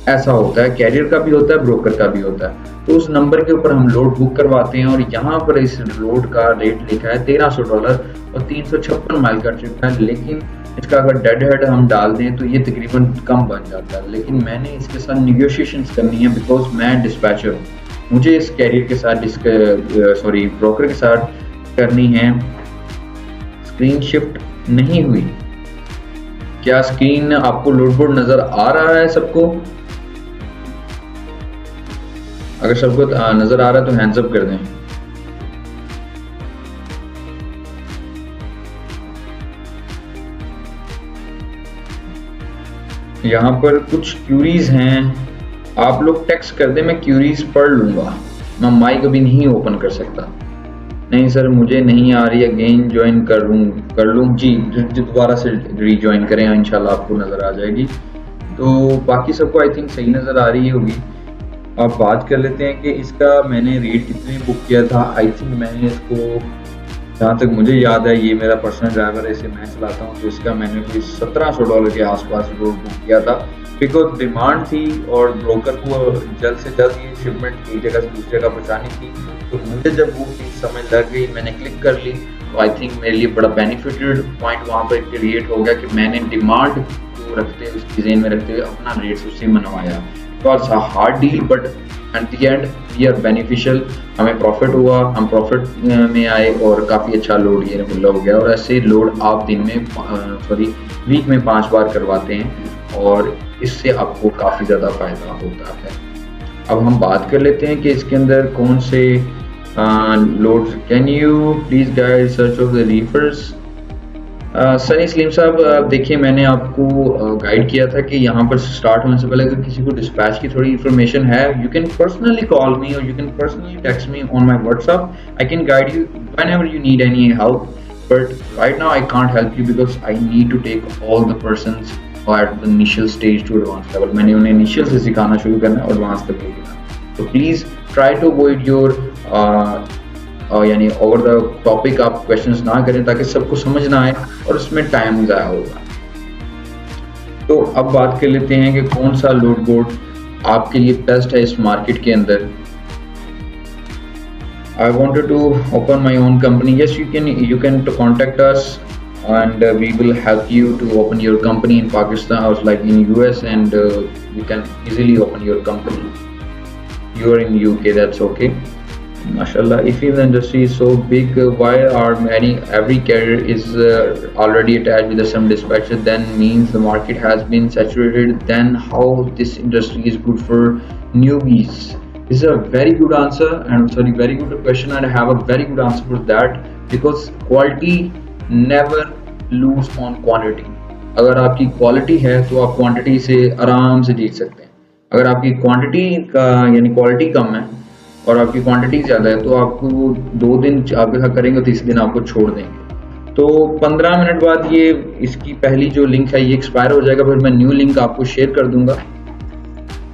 ऐसा होता है, कैरियर का भी होता है, ब्रोकर का भी होता है। तो उस नंबर के ऊपर हम लोड बुक करवाते हैं और यहाँ पर इस लोड का रेट लिखा है $1300 और 356 माइल का ट्रिप है। लेकिन इसका अगर डेड हेड हम डाल दें तो ये तकरीबन कम बन जाता है, लेकिन मैंने इसके साथ निगोशिएशंस करनी है बिकॉज मैं डिस्पैचर हूँ। मुझे इस कैरियर के साथ ब्रोकर के साथ करनी है। स्क्रीन शिफ्ट नहीं हुई, क्या स्क्रीन आपको लोड बोर्ड नजर आ रहा है सबको? अगर सबको नजर आ रहा है तो हैंड्स अप कर दें। यहाँ पर कुछ क्यूरीज हैं, आप लोग टेक्स्ट कर दें, मैं क्यूरीज पढ़ लूंगा। मैं माइक अभी नहीं ओपन कर सकता। नहीं सर मुझे नहीं आ रही, अगेन ज्वाइन कर लूँ जी, दोबारा से रीज्वाइन करें, इंशाल्लाह आपको नज़र आ जाएगी। तो बाकी सबको आई थिंक सही नज़र आ रही होगी। अब बात कर लेते हैं कि इसका मैंने रेट कितने बुक किया था। आई थिंक मैंने इसको, जहाँ तक मुझे याद है, ये मेरा पर्सनल ड्राइवर है, इसे मैं चलाता हूँ, तो इसका मैंने कोई $1700 के आसपास रोड बुक किया था बिकॉज डिमांड थी और ब्रोकर को जल्द से जल्द ये शिपमेंट एक जगह से दूसरी जगह पहुँचानी थी। तो मुझे जब वो चीज़ समझ लग गई, मैंने क्लिक कर ली, तो आई थिंक मेरे लिए बड़ा बेनिफिटेड पॉइंट वहाँ पर क्रिएट हो गया कि मैंने डिमांड को रखते हुए, उसकी जेन में रखते हुए अपना रेट उससे मनवाया। was a hard deal but at the end we are beneficial, हमें प्रॉफिट हुआ, हम प्रॉफिट में आए और काफ़ी अच्छा लोड ये हो गया। और ऐसे लोड आप दिन में वीक में 5 बार करवाते हैं और इससे आपको काफ़ी ज़्यादा फ़ायदा होता है। अब हम बात कर लेते हैं कि इसके अंदर कौन से loads. Can you please guide search of the reefers. Sunny Saleem sahab देखिए, मैंने आपको गाइड किया था कि यहाँ पर स्टार्ट होने से पहले अगर किसी को डिस्पैच की थोड़ी इन्फॉर्मेशन है, यू कैन पर्सनली कॉल मी और you can personally text me on my WhatsApp. I can guide you whenever you need any help, but right now I can't help you because I need to take all the persons at the initial stage two advance level. मैंने उन्हें initial से सिखाना शुरू करना है, advance तक लेना। तो please try to avoid your यानी ओवर द टॉपिक आप क्वेश्चंस ना करें ताकि सबको समझ ना आए और उसमें टाइम ज़ाया होगा। तो अब बात कर लेते हैं कि कौन सा लोड बोर्ड आपके लिए बेस्ट है इस मार्केट के अंदर। I wanted to open my own company. Yes, you can to contact us and we will help you to open your company in Pakistan or like in US, and you can easily open your company. You are in UK, that's okay. MashaAllah, if the industry is so big, why are every carrier is already attached with some dispatcher? Then means the market has been saturated. Then how this industry is good for newbies? This is a very good answer, and very good question, and I have a very good answer for that because quality never lose on quantity. अगर आपकी quality है तो आप quantity से आराम से जीत सकते हैं। अगर आपकी क्वांटिटी का यानी क्वालिटी कम है और आपकी क्वांटिटी ज़्यादा है तो आपको 2 दिन आपके साथ करेंगे तो तीसरे दिन आपको छोड़ देंगे। तो 15 मिनट बाद ये इसकी पहली जो लिंक है ये एक्सपायर हो जाएगा, फिर मैं न्यू लिंक आपको शेयर कर दूंगा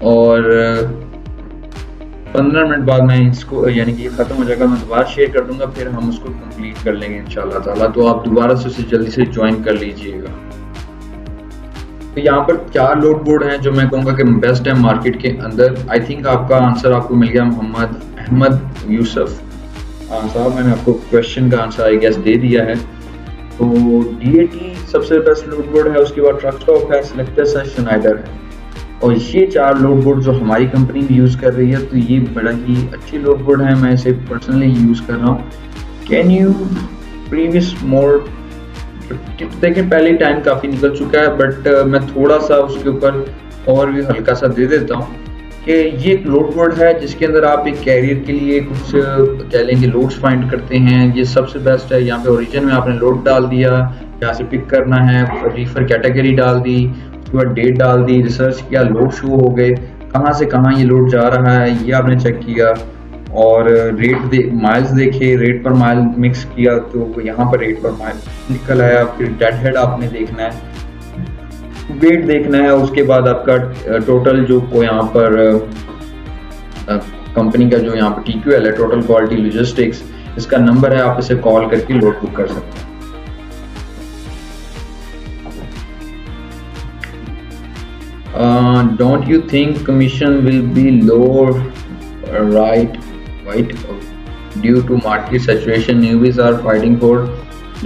और 15 मिनट बाद मैं इसको यानी कि ये ख़त्म हो जाएगा, मैं दोबारा शेयर कर दूंगा, फिर हम उसको कंप्लीट कर लेंगे इंशाल्लाह ताला। तो आप दोबारा से उसे जल्दी से ज्वाइन कर लीजिएगा। तो यहाँ पर 4 लोड बोर्ड हैं जो मैं कहूँगा कि बेस्ट है मार्केट के अंदर। आई थिंक आपका आंसर आपको मिल गया। मोहम्मद अहमद यूसुफ साहब, मैंने आपको क्वेश्चन का आंसर आई गेस दे दिया है। तो DAT सबसे बेस्ट लोड बोर्ड है, उसके बाद ट्रक स्टॉप है, सेलेक्टस है, शनाइडर है, और ये 4 लोड बोर्ड जो हमारी कंपनी भी यूज़ कर रही है तो ये बड़ा ही अच्छी लोड बोर्ड है, मैं इसे पर्सनली यूज़ कर रहा हूँ। कैन यू प्रीवियस मोर, देखें पहले टाइम काफ़ी निकल चुका है बट मैं थोड़ा सा उसके ऊपर और भी हल्का सा दे देता हूँ कि ये एक लोड बोर्ड है जिसके अंदर आप एक कैरियर के लिए कुछ कह लेंगे लोड्स फाइंड करते हैं। ये सबसे बेस्ट है। यहाँ पे ओरिजिन में आपने लोड डाल दिया, यहाँ से पिक करना है, रीफर कैटेगरी डाल दी, उसके बाद डेट डाल दी, रिसर्च किया, लोड शो हो गए, कहाँ से कहाँ ये लोड जा रहा है ये आपने चेक किया, और माइल्स देखे, रेट पर माइल मिक्स किया तो यहाँ पर रेट पर माइल निकल आया। फिर डेड हेड आपने देखना है, वेट देखना है, उसके बाद आपका टोटल जो को यहाँ पर कंपनी का जो यहाँ पर TQL है, टोटल क्वालिटी लॉजिस्टिक्स, इसका नंबर है, आप इसे कॉल करके लोड बुक कर सकते हैं। Don't you think commission will be low, right? Due to market saturation, newbies are fighting for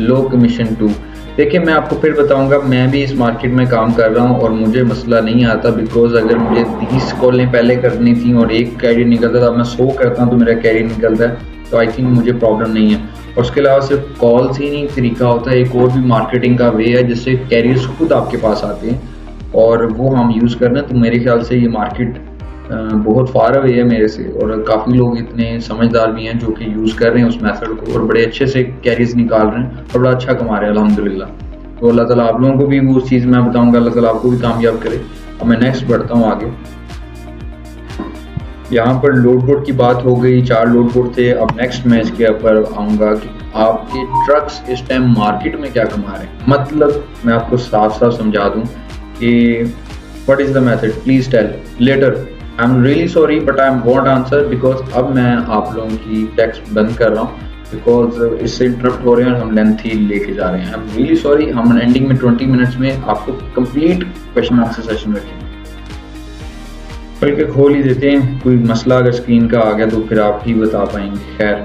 low commission too. देखिए मैं आपको फिर बताऊंगा, मैं भी इस मार्केट में काम कर रहा हूँ और मुझे मसला नहीं आता, बिकॉज अगर मुझे 30 कॉलें पहले करनी थी और एक कैरियर निकलता था, मैं 100 करता हूँ तो मेरा कैरियर निकलता है, तो आई थिंक मुझे प्रॉब्लम नहीं है। और उसके अलावा सिर्फ कॉल्स ही नहीं तरीका होता है, एक और भी मार्केटिंग का वे है जिससे कैरियर्स खुद आपके पास आते हैं और वो हम यूज़ कर रहे हैं। तो मेरे ख्याल से ये मार्केट बहुत फार अवे है मेरे से, और काफ़ी लोग इतने समझदार भी हैं जो कि यूज़ कर रहे हैं उस मेथड को और बड़े अच्छे से कैरीज निकाल रहे हैं और बड़ा अच्छा कमा रहे हैं अल्हम्दुलिल्लाह। तो अल्लाह ताला आप लोगों को भी वो चीज़ मैं बताऊंगा, अल्लाह ताला आपको भी कामयाब करे। अब मैं नेक्स्ट बढ़ता हूँ आगे। यहाँ पर लोड बोर्ड की बात हो गई, 4 लोड बोर्ड थे। अब नेक्स्ट मैं इसके ऊपर आऊँगा कि आपके ट्रक्स इस टाइम मार्केट में क्या कमा रहे हैं। मतलब मैं आपको साफ साफ समझा दूँ कि what is the method, please tell later. I am really sorry but I am want answer, because अब मैं आप लोगों की टेक्स्ट बंद कर रहा हूँ, बिकॉज इससे इंटरप्ट हो रहे हैं और हम लेंथ ही लेके जा रहे हैं। आई एम रियली सॉरी। हम एंडिंग में 20 मिनट्स में आपको कंप्लीट क्वेश्चन आंसर सेशन रखेंगे, बल्कि खोल ही देते हैं, कोई मसला अगर स्क्रीन का आ गया तो फिर आप ही बता पाएंगे। खैर,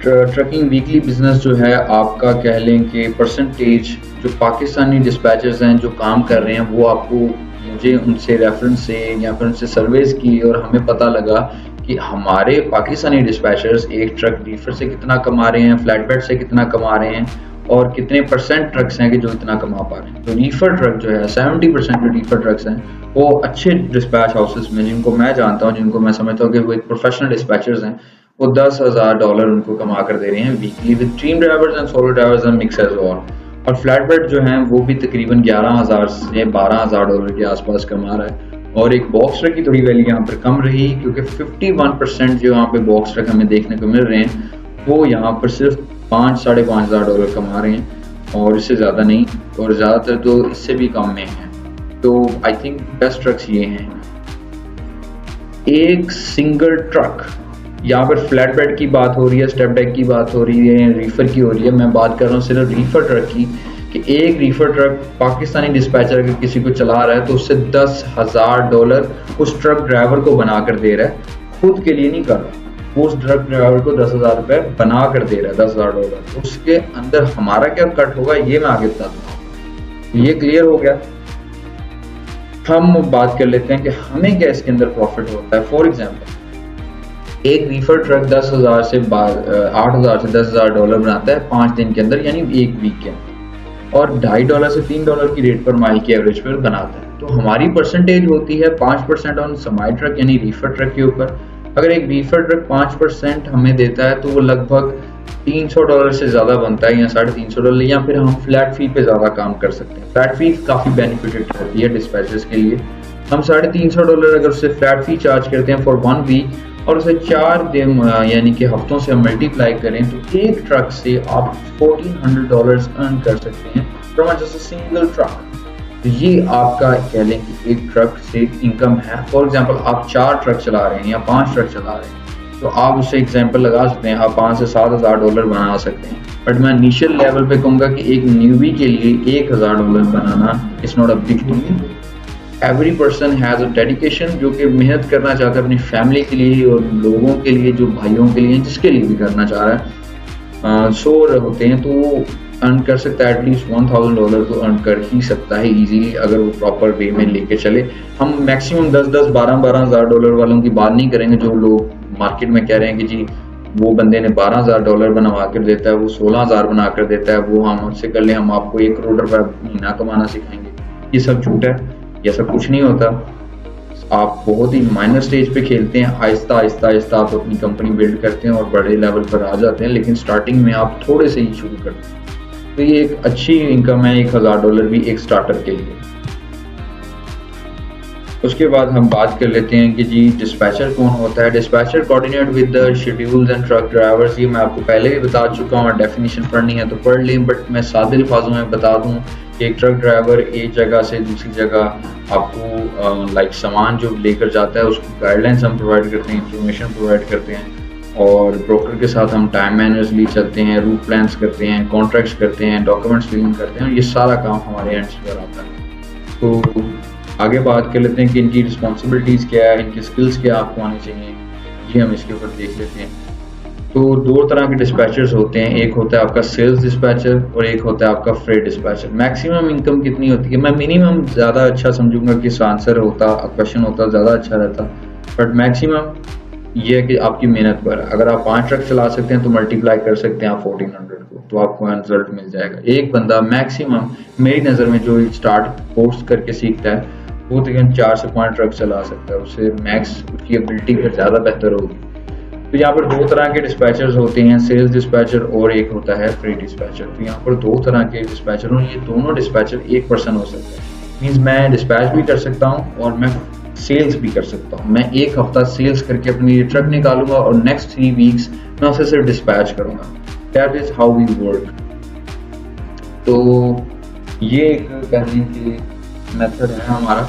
ट्रकिंग वीकली बिजनेस जो है आपका, कह लें कि परसेंटेज जो पाकिस्तानी डिस्पैचर्स हैं जो काम कर रहे हैं, वो आपको, मुझे उनसे रेफरेंस से या फिर उनसे सर्वेस की और हमें पता लगा कि हमारे पाकिस्तानी डिस्पैचर्स एक ट्रक रीफर से कितना कमा रहे हैं, फ्लैट बेड से कितना कमा रहे हैं, और कितने % ट्रक्स हैं कि जो इतना कमा पा रहे हैं। तो रीफर ट्रक जो है 70% जो रीफर ट्रक्स हैं वो अच्छे डिस्पैच हाउसेस में, जिनको मैं जानता हूँ, जिनको मैं समझता हूँ कि वो एक प्रोफेशनल डिस्पैचर्स हैं, वो $10,000 उनको कमा कर दे रहे हैं weekly with team drivers and solo drivers and mix as all. और फ्लैट बेड जो हैं वो भी तकरीबन $11,000 से $12,000 के आसपास कमा रहा है। और एक बॉक्स ट्रक की थोड़ी वैल्यू यहाँ पर कम रही, क्योंकि 51% जो यहाँ पे बॉक्स ट्रक हमें देखने को मिल रहे हैं वो यहाँ पर सिर्फ $5,000-5,500 कमा रहे हैं और इससे ज़्यादा नहीं, और ज़्यादातर तो इससे भी कम में हैं। तो आई थिंक बेस्ट ट्रक्स ये हैं। एक सिंगल ट्रक, यहाँ पर फ्लैट बेड की बात हो रही है, स्टेप डेक की बात हो रही है, रीफर की हो रही है, मैं बात कर रहा हूँ सिर्फ रीफर ट्रक की, कि एक रीफर ट्रक पाकिस्तानी डिस्पैचर अगर किसी को चला रहा है तो उससे $10,000 उस ट्रक ड्राइवर को बना कर दे रहा है, खुद के लिए नहीं कर रहा, वो उस ट्रक ड्राइवर को $10,000 बना कर दे रहा है, $10,000। उसके अंदर हमारा क्या कट होगा ये मैं आगे बताता हूँ। ये क्लियर हो गया। हम बात कर लेते हैं कि हमें क्या इसके अंदर प्रॉफिट होता है। फॉर एग्जाम्पल, एक रीफर ट्रक 8,000 से $10,000 बनाता है 5 दिन के अंदर, यानी एक वीक के अंदर, और $2.5 से $3 की रेट पर माइल की एवरेज पर बनाता है। तो हमारी परसेंटेज होती है 5% ऑन समाई ट्रक यानी रीफर ट्रक के ऊपर। अगर एक रीफर ट्रक 5% हमें देता है तो वो लगभग $300 से ज़्यादा बनता है, या $350, या फिर हम फ्लैट फी पे ज़्यादा काम कर सकते हैं। फ्लैट फी काफ़ी बेनिफिटेड होती है डिस्पैचर्स के लिए। हम $350 अगर उससे फ्लैट फी चार्ज करते हैं फॉर 1 वीक, और उसे 4 दिन यानी कि हफ्तों से हम मल्टीप्लाई करें, तो एक ट्रक से आप $1,400 अर्न कर सकते हैं from just a single truck. तो ये आपका कह लें कि एक ट्रक से इनकम है। फॉर एग्जांपल, आप 4 ट्रक चला रहे हैं या 5 ट्रक चला रहे हैं, तो आप उससे एग्जांपल लगा सकते हैं, आप $5,000 से $7,000 बना सकते हैं। बट मैं इनिशियल लेवल पे कहूँगा कि एक न्यूबी के लिए $1,000 बनाना it's not a big deal. Every person has a dedication, जो कि मेहनत करना चाहता है अपनी फैमिली के लिए और लोगों के लिए, जो भाइयों के लिए, जिसके लिए भी करना चाह रहा है, 100 होते हैं तो वो अर्न कर सकता है, एटलीस्ट $1,000 तो अर्न कर ही सकता है इजीली, अगर वो प्रॉपर वे में लेके चले। हम मैक्सिमम 10-10, $12,000 वालों की बात नहीं करेंगे, जो लोग मार्केट में कह रहे हैं कि जी वो बंदे ने $12,000 बनवा कर देता है, वो 16,000 बना कर देता है, वो हम उससे कर लें, हम आपको $1 करोड़ महीना कमाना सिखाएंगे। ये सब झूठ है, ये सब कुछ नहीं होता। आप बहुत ही माइनर स्टेज पे खेलते हैं, आहिस्ता आहिस्ता आहिस्ता आप अपनी कंपनी बिल्ड करते हैं और बड़े लेवल पर आ जाते हैं, लेकिन स्टार्टिंग में आप थोड़े से ही शुरू करते हैं। तो ये एक अच्छी इनकम है, $1,000 भी एक स्टार्टर के लिए। उसके बाद हम बात कर लेते हैं कि जी डिस्पैचर कौन होता है। Dispatcher coordinate with the schedules and truck drivers. ये मैं आपको पहले भी बता चुका हूँ, डेफिनेशन पढ़नी है तो पढ़ लें, बट मैं सादे अल्फाजों में बता दूँ कि एक ट्रक ड्राइवर एक जगह से दूसरी जगह आपको लाइक सामान जो लेकर जाता है उसको गाइडलाइंस हम प्रोवाइड करते हैं, इंफॉर्मेशन प्रोवाइड करते हैं, और ब्रोकर के साथ हम टाइम मैनर्सली चलते हैं, रूट प्लान्स करते हैं, कॉन्ट्रैक्ट्स करते हैं, डॉक्यूमेंट्स फिलिंग करते हैं, ये सारा काम हमारे एंड पर आता है। तो आगे बात कर लेते हैं कि इनकी रिस्पॉन्सिबिलिटीज़ क्या है, इनकी स्किल्स क्या आपको आनी चाहिए, ये हम इसके ऊपर देख लेते हैं। तो दो तरह के डिस्पैचर्स होते हैं, एक होता है आपका सेल्स डिस्पैचर और एक होता है आपका फ्रेट डिस्पैचर। मैक्सिमम इनकम कितनी होती है, मैं मिनिमम ज़्यादा अच्छा समझूंगा कि आंसर होता, क्वेश्चन होता ज़्यादा अच्छा रहता, बट मैक्सिमम ये है कि आपकी मेहनत पर। अगर आप 5 ट्रक चला सकते हैं तो मल्टीप्लाई कर सकते हैं आप 1400 को, तो आपको रिजल्ट मिल जाएगा। एक बंदा मैक्सिमम मेरी नज़र में जो स्टार्ट कोर्स करके सीखता है वो तकरीबन 4 से 5 ट्रक चला सकता है, उससे मैक्स उसकी एबिलिटी फिर ज़्यादा बेहतर होगी। तो यहाँ पर दो तरह के डिस्पैचर्स होते हैं, सेल्स डिस्पैचर और एक होता है फ्रेट डिस्पैचर। तो यहाँ पर दो तरह के डिस्पैचर और ये दोनों डिस्पैचर एक पर्सन हो सकता है। मीन्स मैं डिस्पैच भी कर सकता हूँ और मैं सेल्स भी कर सकता हूँ। मैं एक हफ्ता सेल्स करके अपनी ट्रक निकालूंगा और नेक्स्ट 3 वीक्स मैं उसे सिर्फ डिस्पैच करूंगा। That is how we work. तो ये एक कहने की मेथड है हमारा।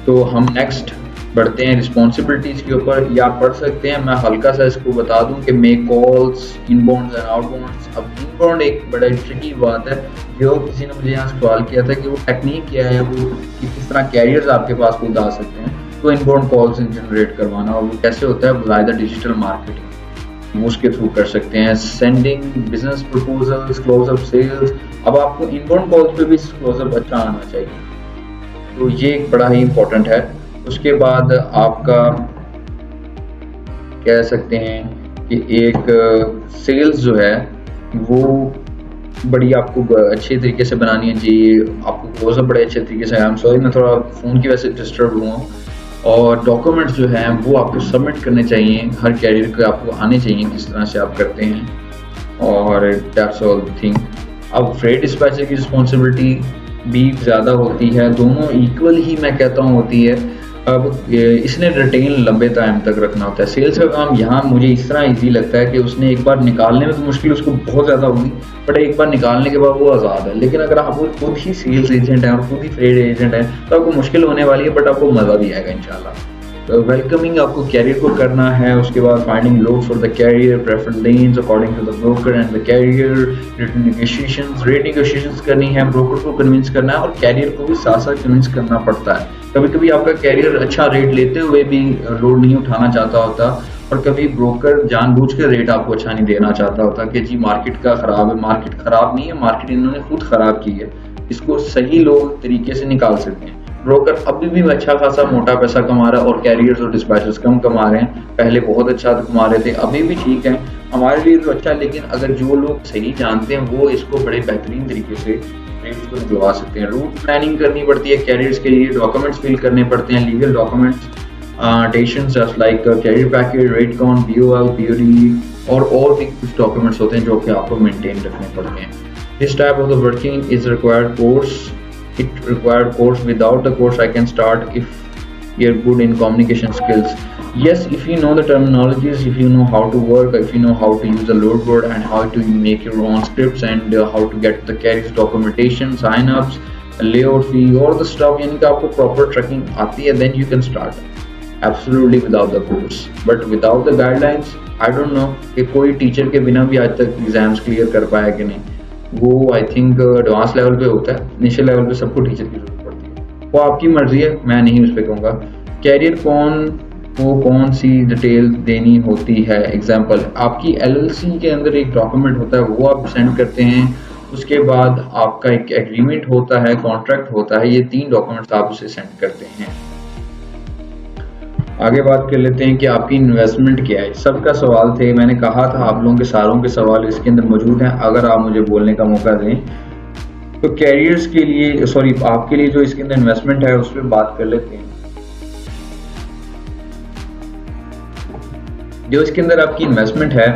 तो हम नेक्स्ट बढ़ते हैं रिस्पॉन्सिबिलिटीज के ऊपर, या पढ़ सकते हैं, मैं हल्का सा इसको बता दूं कि मेक कॉल्स, इनबाउंड्स एंड आउटबाउंड्स। अब इनबाउंड एक बड़ा ट्रिकी बात है, जो किसी ने मुझे यहाँ सवाल किया था कि वो टेक्निक क्या है, वो कि किस तरह कैरियर्स आपके पास खुद आ सकते हैं तो इनबाउंड कॉल्स जनरेट करवाना, और वो कैसे होता है बाय द डिजिटल मार्केटिंग, वो उसके थ्रू कर सकते हैं। Sending business proposals, close up sales. अब आपको इनबाउंड कॉल्स पे भी क्लोज अप अच्छा आना चाहिए, तो ये एक बड़ा ही इंपॉर्टेंट है। उसके बाद आपका कह सकते हैं कि एक सेल्स जो है वो बड़ी आपको अच्छे तरीके से बनानी चाहिए, आपको क्लोजअप बड़े अच्छे तरीके से। आई एम सॉरी मैं थोड़ा फ़ोन की वजह से डिस्टर्ब हुआ हूँ। और डॉक्यूमेंट्स जो हैं वो आपको सबमिट करने चाहिए, हर कैरियर के आपको आने चाहिए किस तरह से आप करते हैं, और दैट्स ऑल थिंग। अब फ्रेट डिस्पैचर की रिस्पॉन्सिबिलिटी भी ज़्यादा होती है, दोनों इक्वल ही मैं कहता हूँ होती है। अब इसने रिटेन लंबे टाइम तक रखना होता है। सेल्स का काम यहाँ मुझे इस तरह इजी लगता है कि उसने एक बार निकालने में तो मुश्किल उसको बहुत ज़्यादा होगी, बट एक बार निकालने के बाद वो आज़ाद है। लेकिन अगर आप खुद ही सेल्स एजेंट हैं और खुद ही ट्रेड एजेंट हैं तो आपको मुश्किल होने वाली है, बट आपको मज़ा भी आएगा इंशाल्लाह। वेलकमिंग आपको कैरियर को करना है, उसके बाद finding load for the carrier, preferred lanes according to the broker and the carrier, written negotiations, rate negotiations करनी है, ब्रोकर को कन्विंस करना है, और कैरियर को भी साथ साथ कन्विंस करना पड़ता है। कभी कभी आपका कैरियर अच्छा रेट लेते हुए भी लोड नहीं उठाना चाहता होता, और कभी ब्रोकर जानबूझकर रेट आपको अच्छा नहीं देना चाहता होता कि जी मार्केट का खराब है। मार्केट खराब नहीं है, मार्केट इन्होंने खुद खराब की है, इसको सही लोग तरीके से निकाल सकते हैं। ब्रोकर अभी भी अच्छा खासा मोटा पैसा कमा रहा है और कैरियर्स और डिस्पैचर्स कम कमा रहे हैं। पहले बहुत अच्छा कमा रहे थे, अभी भी ठीक है, हमारे लिए तो अच्छा है, लेकिन अगर जो लोग सही जानते हैं वो इसको बड़े बेहतरीन तरीके से रेट्स को निकलवा सकते हैं। रूट प्लानिंग करनी पड़ती है कैरियर्स के लिए, डॉक्यूमेंट्स फिल करने पड़ते हैं, लीगल डॉक्यूमेंट्स टेशंस like carrier package, rate count, BOL, POD और भी कुछ डॉक्यूमेंट्स होते हैं जो कि आपको मेंटेन रखने पड़ते हैं। This type of the working is required course. It required course. Without the course I can start if you're good in communication skills. Yes, if you know the terminologies, if you know how to work, if you know how to use the load board and how to make your own scripts and how to get the carriers documentation, sign ups, layout fee, all the stuff, यानी कि आपको proper tracking आती है, then you can start absolutely without the course. But without the guidelines I don't know कि कोई teacher के बिना भी आज तक एग्जाम्स क्लियर कर पाया कि नहीं। वो आई थिंक एडवांस लेवल पे होता है, इनिशियल लेवल पे सबको टीचर की जरूरत पड़ती है, वो आपकी मर्जी है, मैं नहीं उस पर कहूँगा। कैरियर कौन सी डिटेल देनी होती है। एग्जांपल, आपकी LLC के अंदर एक डॉक्यूमेंट होता है, वो आप सेंड करते हैं, उसके बाद आपका एक एग्रीमेंट होता है, कॉन्ट्रैक्ट होता है, ये 3 डॉक्यूमेंट्स आप उसे सेंड करते हैं। आगे बात कर लेते हैं कि आपकी इन्वेस्टमेंट क्या है। सबका सवाल थे, मैंने कहा था आप लोगों के सारों के सवाल इसके अंदर मौजूद हैं, अगर आप मुझे बोलने का मौका दें। तो कैरियर्स के लिए, सॉरी आपके लिए जो इसके अंदर इन्वेस्टमेंट है उस पर बात कर लेते हैं। जो इसके अंदर आपकी इन्वेस्टमेंट है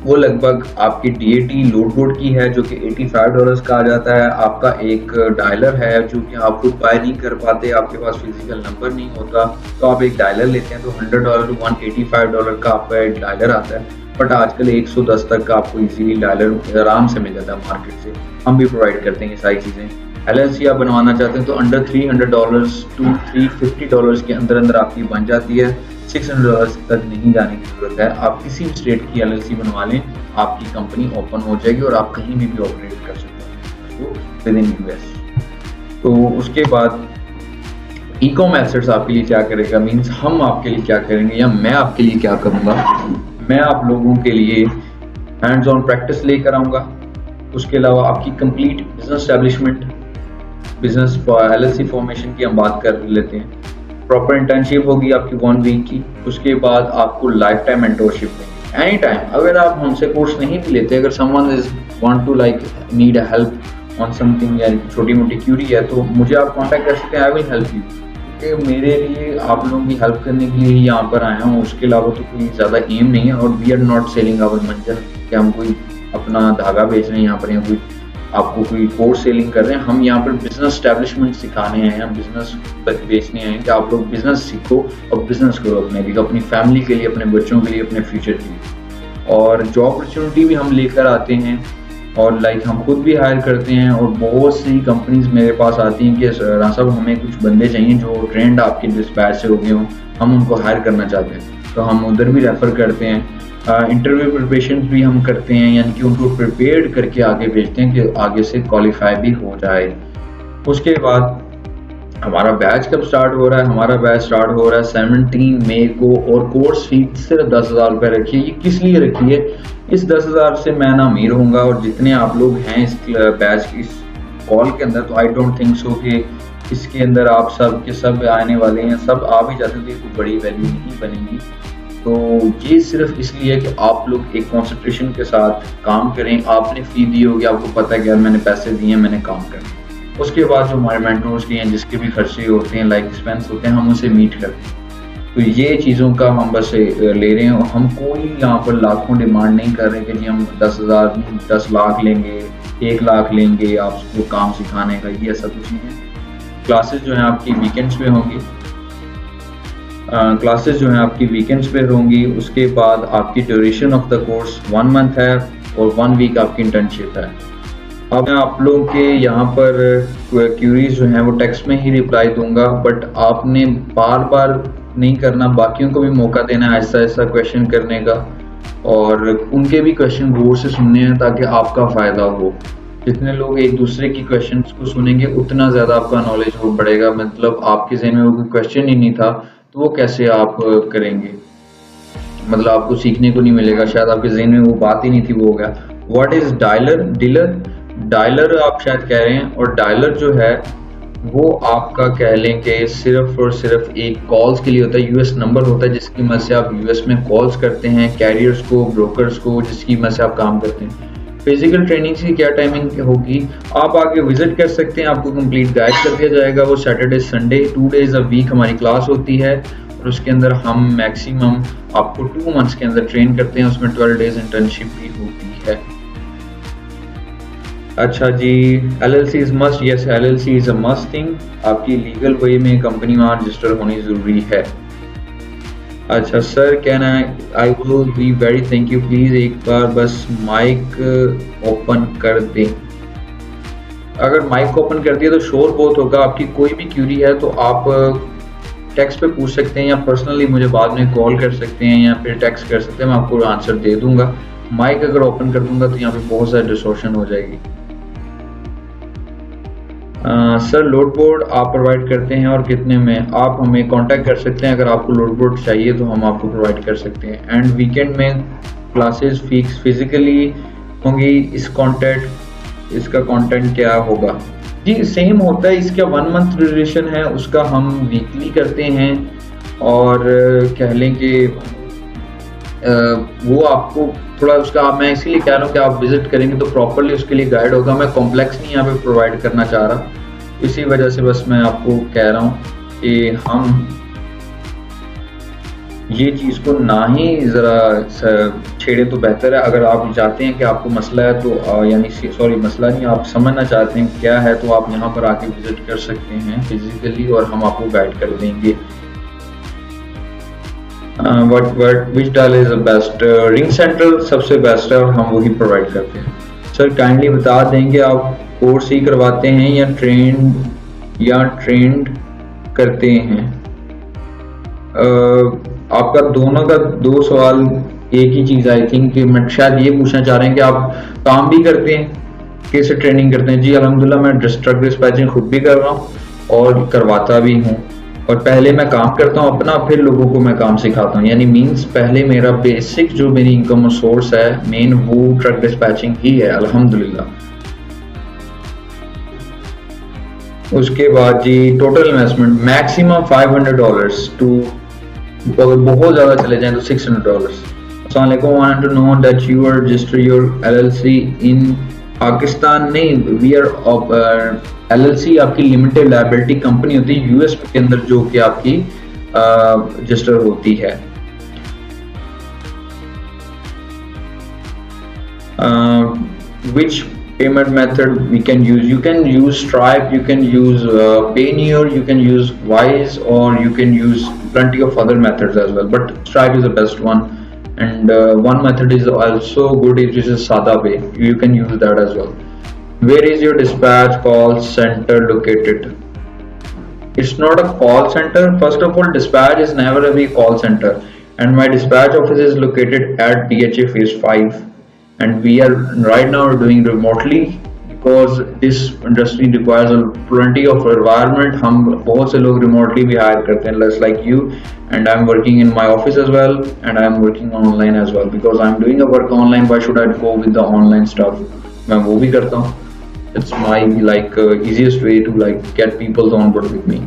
वो लगभग आपकी डीएटी लोड बोर्ड की है जो कि $85 का आ जाता है। आपका एक डायलर है जो कि आप खुद बाय नहीं कर पाते, आपके पास फिजिकल नंबर नहीं होता, तो आप एक डायलर लेते हैं तो $100 टू $185 का आपका एक डायलर आता है। बट आजकल 110 तक का आपको इजीली डायलर आराम से मिल जाता है मार्केट से। हम भी प्रोवाइड करते हैं ये सारी चीज़ें। एलएलसी आप बनवाना चाहते हैं तो अंडर $300 टू $350 के अंदर अंदर आपकी बन जाती है। $600 तक नहीं जाने की जरूरत है। आप किसी भी स्टेट की एलएलसी बनवा लें, आपकी कंपनी ओपन हो जाएगी और आप कहीं भी ऑपरेट कर सकते हैं विद इन यूएस। तो उसके बाद ई कॉम एसेट्स आपके लिए क्या करेगा, मीन्स हम आपके लिए क्या करेंगे या मैं आपके लिए क्या करूँगा। मैं आप लोगों के लिए हैंड्स ऑन प्रैक्टिस लेकर आऊँगा। उसके अलावा आपकी complete business establishment, business LLC formation की हम बात कर लेते हैं। प्रॉपर इंटर्नशिप होगी आपकी 1 वीक की। उसके बाद आपको लाइफ टाइम मेंटोरशिप देंगे एनी टाइम। अगर आप हमसे कोर्स नहीं भी लेते, अगर someone is want to like need a help on something या छोटी मोटी क्यूरी है तो मुझे आप कांटेक्ट कर सकते हैं। आई विल हेल्प यू, क्योंकि मेरे लिए आप लोगों की हेल्प करने के लिए ही यहाँ पर आया हूँ। उसके अलावा तो कोई ज़्यादा एम नहीं है। और we are not selling our मंजर कि हम कोई अपना धागा बेच रहे हैं यहाँ पर या कोई आपको कोई कोर्स सेलिंग कर रहे हैं। हम यहाँ पर बिजनेस स्टैब्लिशमेंट सिखाने आए हैं, बिजनेस बेचने आए हैं कि आप लोग बिजनेस सीखो और बिजनेस करो अपने लिए, अपनी फैमिली के लिए, अपने बच्चों के लिए, अपने फ्यूचर के लिए। और जॉब अपॉर्चुनिटी भी हम लेकर आते हैं और लाइक हम खुद भी हायर करते हैं। और बहुत सी कंपनीज मेरे पास आती हैं कि राना साहब हमें कुछ बंदे चाहिए जो ट्रेंड आपके डिस्पैच से हो गए हों, हम उनको हायर करना चाहते हैं, तो हम उधर भी रेफ़र करते हैं। इंटरव्यू प्रिपरेशन भी हम करते हैं, यानी कि उनको प्रिपेयर्ड करके आगे भेजते हैं कि आगे से क्वालिफाई भी हो जाए। उसके बाद हमारा बैच कब स्टार्ट हो रहा है, हमारा बैच स्टार्ट हो रहा है 17 मई को। और कोर्स फीस सिर्फ 10,000 रुपये रखी है। ये किस लिए रखी है, इस 10,000 से मैं ना अमीर होऊंगा और जितने आप लोग हैं इस बैच इस कॉल के अंदर, तो आई डोंट थिंक सो कि इसके अंदर आप सब के सब आने वाले हैं। सब आ भी जाते हैं तो कोई बड़ी वैल्यू नहीं बनेगी। तो ये सिर्फ इसलिए है कि आप लोग एक कॉन्सेंट्रेशन के साथ काम करें। आपने फ़ी दी होगी, आपको पता है कि यार मैंने पैसे दिए हैं, मैंने काम करना। उसके बाद जो हमारे मेंटोर्स के हैं जिसके भी खर्चे होते हैं, लाइक एक्सपेंस होते हैं, हम उसे मीट करते हैं। तो ये चीज़ों का हम बस ले रहे हैं। और हम कोई यहाँ पर लाखों डिमांड नहीं कर रहे कि जी हम 10,000 10 लाख लेंगे, 1 लाख लेंगे आपको काम सिखाने का, ये ऐसा कुछ नहीं है। क्लासेस जो हैं आपकी वीकेंड्स पे होंगी, क्लासेस जो हैं आपकी वीकेंड्स पे होंगी। उसके बाद आपकी duration of the course 1 month है और 1 वीक आपकी इंटर्नशिप है। अब मैं आप लोगों के यहाँ पर क्यूरीज जो हैं वो टेक्स्ट में ही रिप्लाई दूंगा, बट आपने बार बार नहीं करना, बाकियों को भी मौका देना है ऐसा ऐसा क्वेश्चन करने का और उनके भी क्वेश्चन गौर से सुनने हैं ताकि आपका फ़ायदा हो। जितने लोग एक दूसरे की क्वेश्चंस को सुनेंगे उतना ज़्यादा आपका नॉलेज हो बढ़ेगा। मतलब आपके जहन में वो कोई क्वेश्चन ही नहीं था तो वो कैसे आप करेंगे, मतलब आपको सीखने को नहीं मिलेगा। शायद आपके जहन में वो बात ही नहीं थी, वो हो गया। What is dialer, dealer, dialer आप शायद कह रहे हैं। और डायलर जो है वो आपका कह लें कि सिर्फ और सिर्फ एक कॉल्स के लिए होता है। यूएस नंबर होता है जिसकी मदद से आप यूएस में कॉल्स करते हैं कैरियर्स को, ब्रोकर्स को, जिसकी मदद से आप काम करते हैं। फिजिकल ट्रेनिंग की क्या टाइमिंग होगी, आप आके विजिट कर सकते हैं, आपको कंप्लीट गाइड कर दिया जाएगा। वो Saturday Sunday 2 days a week हमारी क्लास होती है और उसके अंदर हम मैक्सिमम आपको 2 मंथ्स के अंदर ट्रेन करते हैं। उसमें 12 डेज इंटर्नशिप भी होती है। अच्छा जी, LLC is must, yes LLC is a must thing. आपकी लीगल वे में कंपनी वहाँ रजिस्टर होनी ज़रूरी है। अच्छा sir, can I will be very thank you, please एक बार बस माइक ओपन कर दें। अगर माइक ओपन कर दिया तो शोर बहुत होगा। आपकी कोई भी क्यूरी है तो आप टेक्स्ट पे पूछ सकते हैं या पर्सनली मुझे बाद में कॉल कर सकते हैं या फिर टेक्स्ट कर सकते हैं, मैं आपको आंसर दे दूंगा। माइक अगर ओपन कर दूंगा तो यहाँ पे बहुत सारी डिस्टॉर्शन हो जाएगी। सर लोड बोर्ड आप प्रोवाइड करते हैं और कितने में, आप हमें कांटेक्ट कर सकते हैं। अगर आपको लोड बोर्ड चाहिए तो हम आपको प्रोवाइड कर सकते हैं। एंड वीकेंड में क्लासेस फिजिकली होंगी। इसका कंटेंट क्या होगा जी, सेम होता है। इसका 1 मंथ ड्यूरेशन है, उसका हम वीकली करते हैं। और कह लें कि वो आपको थोड़ा उसका, मैं इसीलिए कह रहा हूँ कि आप विजिट करेंगे तो प्रॉपरली उसके लिए गाइड होगा। मैं कॉम्प्लेक्स नहीं यहाँ पे प्रोवाइड करना चाह रहा, इसी वजह से बस मैं आपको कह रहा हूँ कि हम ये चीज़ को ना ही ज़रा छेड़े तो बेहतर है। अगर आप चाहते हैं कि आपको मसला है तो यानी सॉरी मसला नहीं, आप समझना चाहते हैं क्या है, तो आप यहाँ पर आके विज़िट कर सकते हैं फिज़िकली और हम आपको गाइड कर देंगे। वट विच डाल is the best? Ring central सबसे बेस्ट है और हम वही प्रोवाइड करते हैं। सर काइंडली बता देंगे आप कोर्स ही करवाते हैं या ट्रेंड करते हैं? आपका दोनों का दो सवाल एक ही चीज़ आई थिंक कि मैं शायद ये पूछना चाह रहे हैं कि आप काम भी करते हैं, कैसे ट्रेनिंग करते हैं? जी अल्हम्दुलिल्लाह मैं ट्रक डिस्पैचिंग खुद भी कर रहा हूँ और करवाता भी हूँ। और पहले मैं काम करता हूँ अपना, फिर लोगों को मैं काम सिखाता हूँ, यानी मीन्स पहले मेरा बेसिक जो मेरी इनकम सोर्स है मेन वो ट्रक डिस्पैचिंग ही है अल्हम्दुलिल्लाह। उसके बाद जी टोटल इन्वेस्टमेंट मैक्सिमम $500 टू, अगर बहुत ज़्यादा चले जाएं तो $600। अस्सलाम वालेकुम, want to know that you are register your LLC in Pakistan? नहीं, वी आर एलएलसी आपकी लिमिटेड लायबिलिटी कंपनी होती है यूएस के अंदर जो कि आपकी रजिस्टर होती है। Which payment method we can use? You can use Stripe, you can use Payoneer, you can use Wise, or you can use plenty of other methods as well, but Stripe is the best one. And one method is also good, which is SadaPay. You can use that as well. Where is your dispatch call center located? It's not a call center. First of all, dispatch is never a call center, and my dispatch office is located at DHA Phase 5. And we are right now doing remotely because this industry requires a plenty of environment. हम बहुत से लोग remotely भी hire करते हैं, less like you, and I'm working in my office as well, and I'm working online as well because I'm doing a work online. Why should I go with the online stuff? मैं वो भी करता हूँ. It's my easiest way to get people on board with me.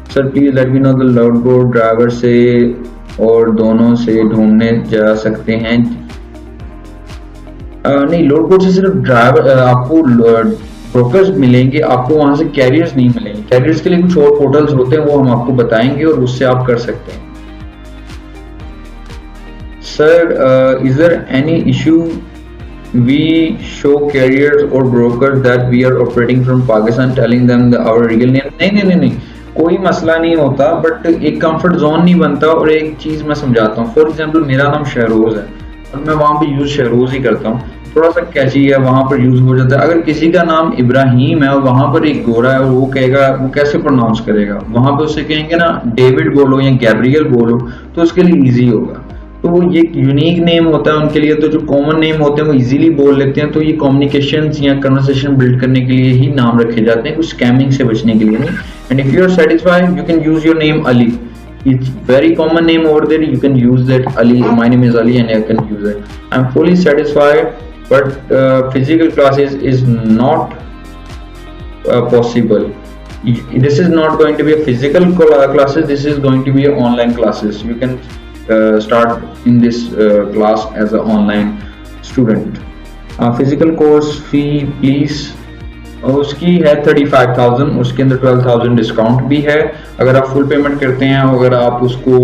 Sir, please let me know the load board driver से और दोनों से ढूंढने जा सकते हैं? नहीं, लोड बोर्ड से सिर्फ ड्राइवर आपको ब्रोकर्स मिलेंगे, आपको वहां से कैरियर्स नहीं मिलेंगे। कैरियर्स के लिए कुछ और पोर्टल्स होते हैं, वो हम आपको बताएंगे और उससे आप कर सकते हैं। Sir is there any issue we show carriers और brokers that we are operating from Pakistan telling them our real name? नहीं, कोई मसला नहीं होता, बट एक कंफर्ट जोन नहीं बनता। और एक चीज मैं समझाता हूँ, फॉर एग्जाम्पल मेरा नाम शहरोज है और मैं वहां पे यूज शहरोज ही करता हूँ, थोड़ा सा कैची है, वहां पर यूज हो जाता है। अगर किसी का नाम इब्राहिम है और वहां पर एक गोरा है और वो कहेगा, वो कैसे प्रोनाउंस करेगा? वहां पे उससे कहेंगे ना डेविड बोलो या गैब्रियल बोलो, तो उसके लिए इजी होगा। तो ये यूनिक नेम होता है उनके लिए, तो जो कॉमन नेम होते हैं वो इजीली बोल लेते हैं। तो ये कम्युनिकेशन या कन्वर्सेशन बिल्ड करने के लिए ही नाम रखे जाते हैं, कुछ स्कैमिंग से बचने के लिए नहीं। And if you are satisfied you can use your name Ali. It's very common name over there. You can use that Ali. My name is Ali, and I can use it. I'm fully satisfied, but physical classes is not possible. This is not going to be a physical classes. This is going to be a online classes. You can start in this class as an online student. Physical course fee, please. उसकी है 35,000, उसके अंदर 12,000 discount भी है अगर आप full payment करते हैं। अगर आप उसको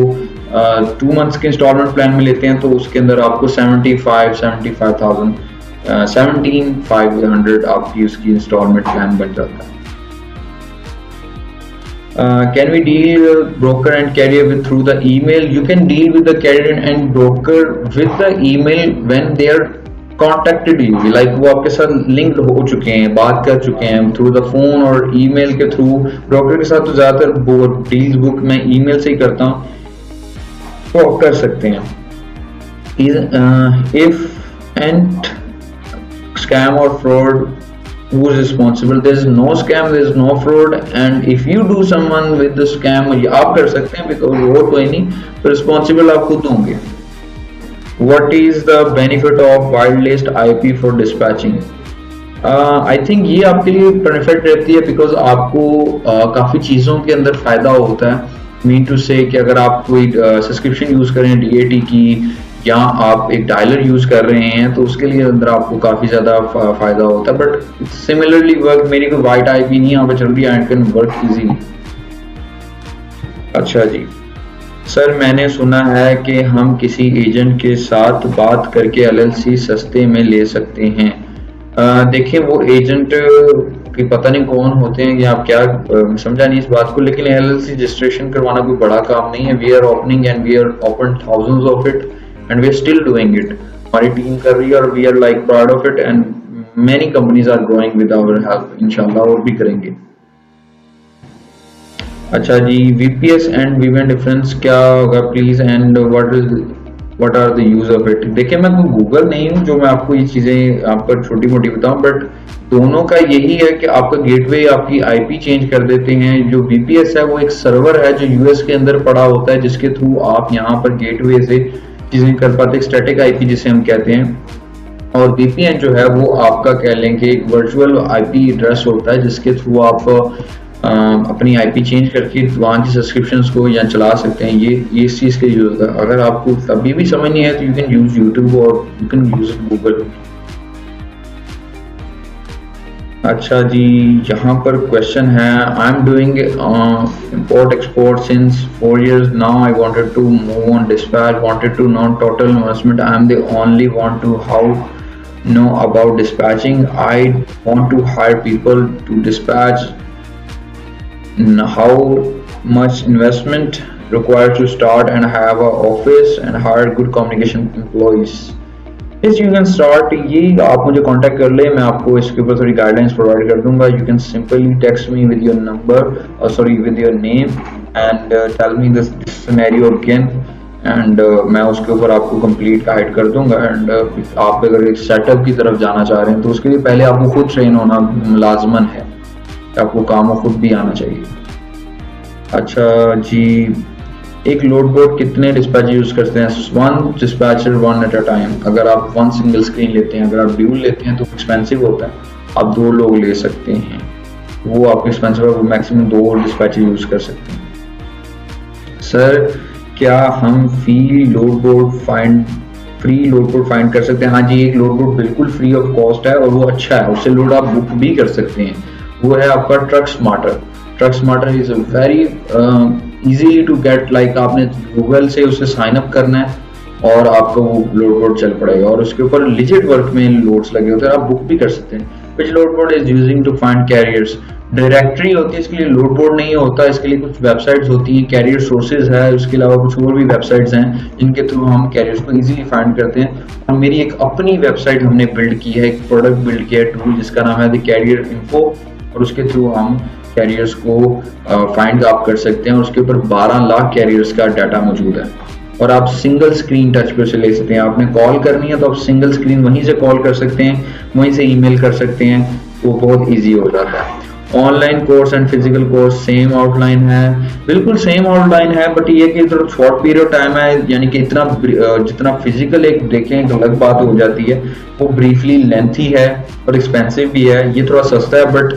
2 मंथ्स के इंस्टॉलमेंट प्लान में लेते हैं तो उसके अंदर आपको 17,500 आपकी उसकी इंस्टॉलमेंट प्लान बन जाता है। Can we deal broker and carrier through the email? You can deal with the carrier and broker with the email when they are contacted you, like वो आपके साथ लिंक्ड हो चुके हैं, बात कर चुके हैं थ्रू द फोन और ईमेल के थ्रू। ब्रोकर के साथ तो ज्यादातर डील्स बुक मैं ईमेल से ही करता हूँ, तो आप कर सकते हैं। इफ एंड स्कैम और fraud, who is responsible? there is no scam, there is no fraud, and if you do someone with the scam आप कर सकते हैं, बिकॉज और कोई नहीं, तो रिस्पॉन्सिबल आप खुद होंगे। What is the benefit of white list IP for dispatching? I think ये आपके लिए बेनिफिट रहती है बिकॉज आपको काफ़ी चीज़ों के अंदर फ़ायदा होता है। मीन टू से कि अगर आप कोई सब्सक्रिप्शन यूज़ करें DAT की, या आप एक डायलर यूज़ कर रहे हैं, तो उसके लिए अंदर आपको काफ़ी ज़्यादा फ़ायदा होता है। बट सिमिलरली वर्क, मेरी कोई वाइट IP नहीं यहाँ पे चल रही है, आई कैन वर्क इजीली। अच्छा जी, सर मैंने सुना है कि हम किसी एजेंट के साथ बात करके एलएलसी सस्ते में ले सकते हैं। देखिए वो एजेंट की पता नहीं कौन होते हैं या आप क्या, समझा नहीं इस बात को, लेकिन एलएलसी रजिस्ट्रेशन करवाना कोई बड़ा काम नहीं है। We are opening and we are open thousands of it and we are still doing it. हमारी टीम कर रही है और we are like proud of it and many companies are growing with our help, इंशाल्लाह और भी करेंगे। अच्छा जी, वीपीएस एंड वीवन डिफरेंस क्या होगा please and what are the use of it. देखिए मैं कोई गूगल नहीं हूँ जो मैं आपको ये चीजें आपको छोटी मोटी बताऊं, बट दोनों का यही है कि आपका गेटवे आपकी आईपी चेंज कर देते हैं। जो वीपीएस है वो एक सर्वर है जो यूएस के अंदर पड़ा होता है, जिसके थ्रू आप यहाँ पर गेटवे से चीजें कर पाते हैं, स्टैटिक आईपी जिसे हम कहते हैं। और वीपीएन जो है वो आपका कह लें कि एक वर्चुअल आईपी एड्रेस होता है जिसके थ्रू आप अपनी आईपी चेंज करके वहाँ की सब्सक्रिप्शंस को या चला सकते हैं। ये इस चीज़ का यूज होता है। अगर आपको तभी भी समझ नहीं है तो यू कैन यूज यूट्यूब और यू कैन यूज गूगल। अच्छा जी, यहाँ पर क्वेश्चन है, आई am doing import export since 4 years now. I wanted to move on dispatch, wanted to know total investment. I am the only one to how know about dispatching. I want to hire people to dispatch. How much investment required to start and have a office and hire good communication employees? Yes, you can start. ये आप मुझे contact कर ले, मैं आपको इसके ऊपर थोड़ी गाइडलाइंस प्रोवाइड कर दूंगा। You can simply text me with your number or sorry with your name and tell me this scenario again and मैं उसके ऊपर आपको कंप्लीट गाइड कर दूंगा। एंड आप अगर एक सेटअप की तरफ जाना चाह रहे हैं तो उसके लिए पहले आपको खुद ट्रेन होना लाजमन है, आपको काम खुद भी आना चाहिए। अच्छा जी, एक लोड बोर्ड कितने डिस्पैचर यूज करते हैं? One dispatcher one at a time. अगर आप वन सिंगल स्क्रीन लेते हैं, अगर आप ड्यूल लेते हैं तो एक्सपेंसिव होता है, आप 2 लोग ले सकते हैं, वो आपको एक्सपेंसिव है, वो मैक्सिमम 2 डिस्पैचर यूज कर सकते हैं। सर क्या हम फ्री लोड बोर्ड फाइंड कर सकते हैं? हाँ जी, एक लोड बोर्ड बिल्कुल फ्री ऑफ कॉस्ट है और वो अच्छा है, उससे लोड आप बुक भी कर सकते हैं। वो है आपका Truck Smarter. Truck Smarter is very easily to get, like आपने गूगल से उसे साइन अप करना है और आपको वो लोड बोर्ड चल पड़ेगा और उसके ऊपर लिजिट वर्क में लोड्स लगे होते हैं, आप बुक भी कर सकते हैं। Which load board is using to find carriers? Directory होती है, इसके लिए लोड बोर्ड नहीं होता, इसके लिए कुछ वेबसाइट्स होती हैं, कैरियर सोर्सेज है, उसके अलावा कुछ और भी वेबसाइट्स हैं जिनके थ्रू हम कैरियर्स को इजीली फाइंड करते हैं। और मेरी एक अपनी वेबसाइट हमने बिल्ड की है, एक प्रोडक्ट बिल्ड किया है टूल जिसका नाम है द कैरियर इन्फो, और उसके थ्रू हम कैरियर्स को फाइंड आप कर सकते हैं और उसके ऊपर 12 लाख कैरियर्स का डाटा मौजूद है और आप सिंगल स्क्रीन टच पे से ले सकते हैं। आपने कॉल करनी है तो आप सिंगल स्क्रीन वहीं से कॉल कर सकते हैं, वहीं से ईमेल कर सकते हैं, वो बहुत इजी हो जाता है। Online course and physical course same outline है? बिल्कुल सेम आउटलाइन है, बट ये कि थोड़ा शॉर्ट पीरियड टाइम है, यानी कि इतना जितना फिजिकल एक देखें एक अलग बात हो जाती है, वो ब्रीफली लेंथी है और एक्सपेंसिव भी है। ये थोड़ा सस्ता है, बट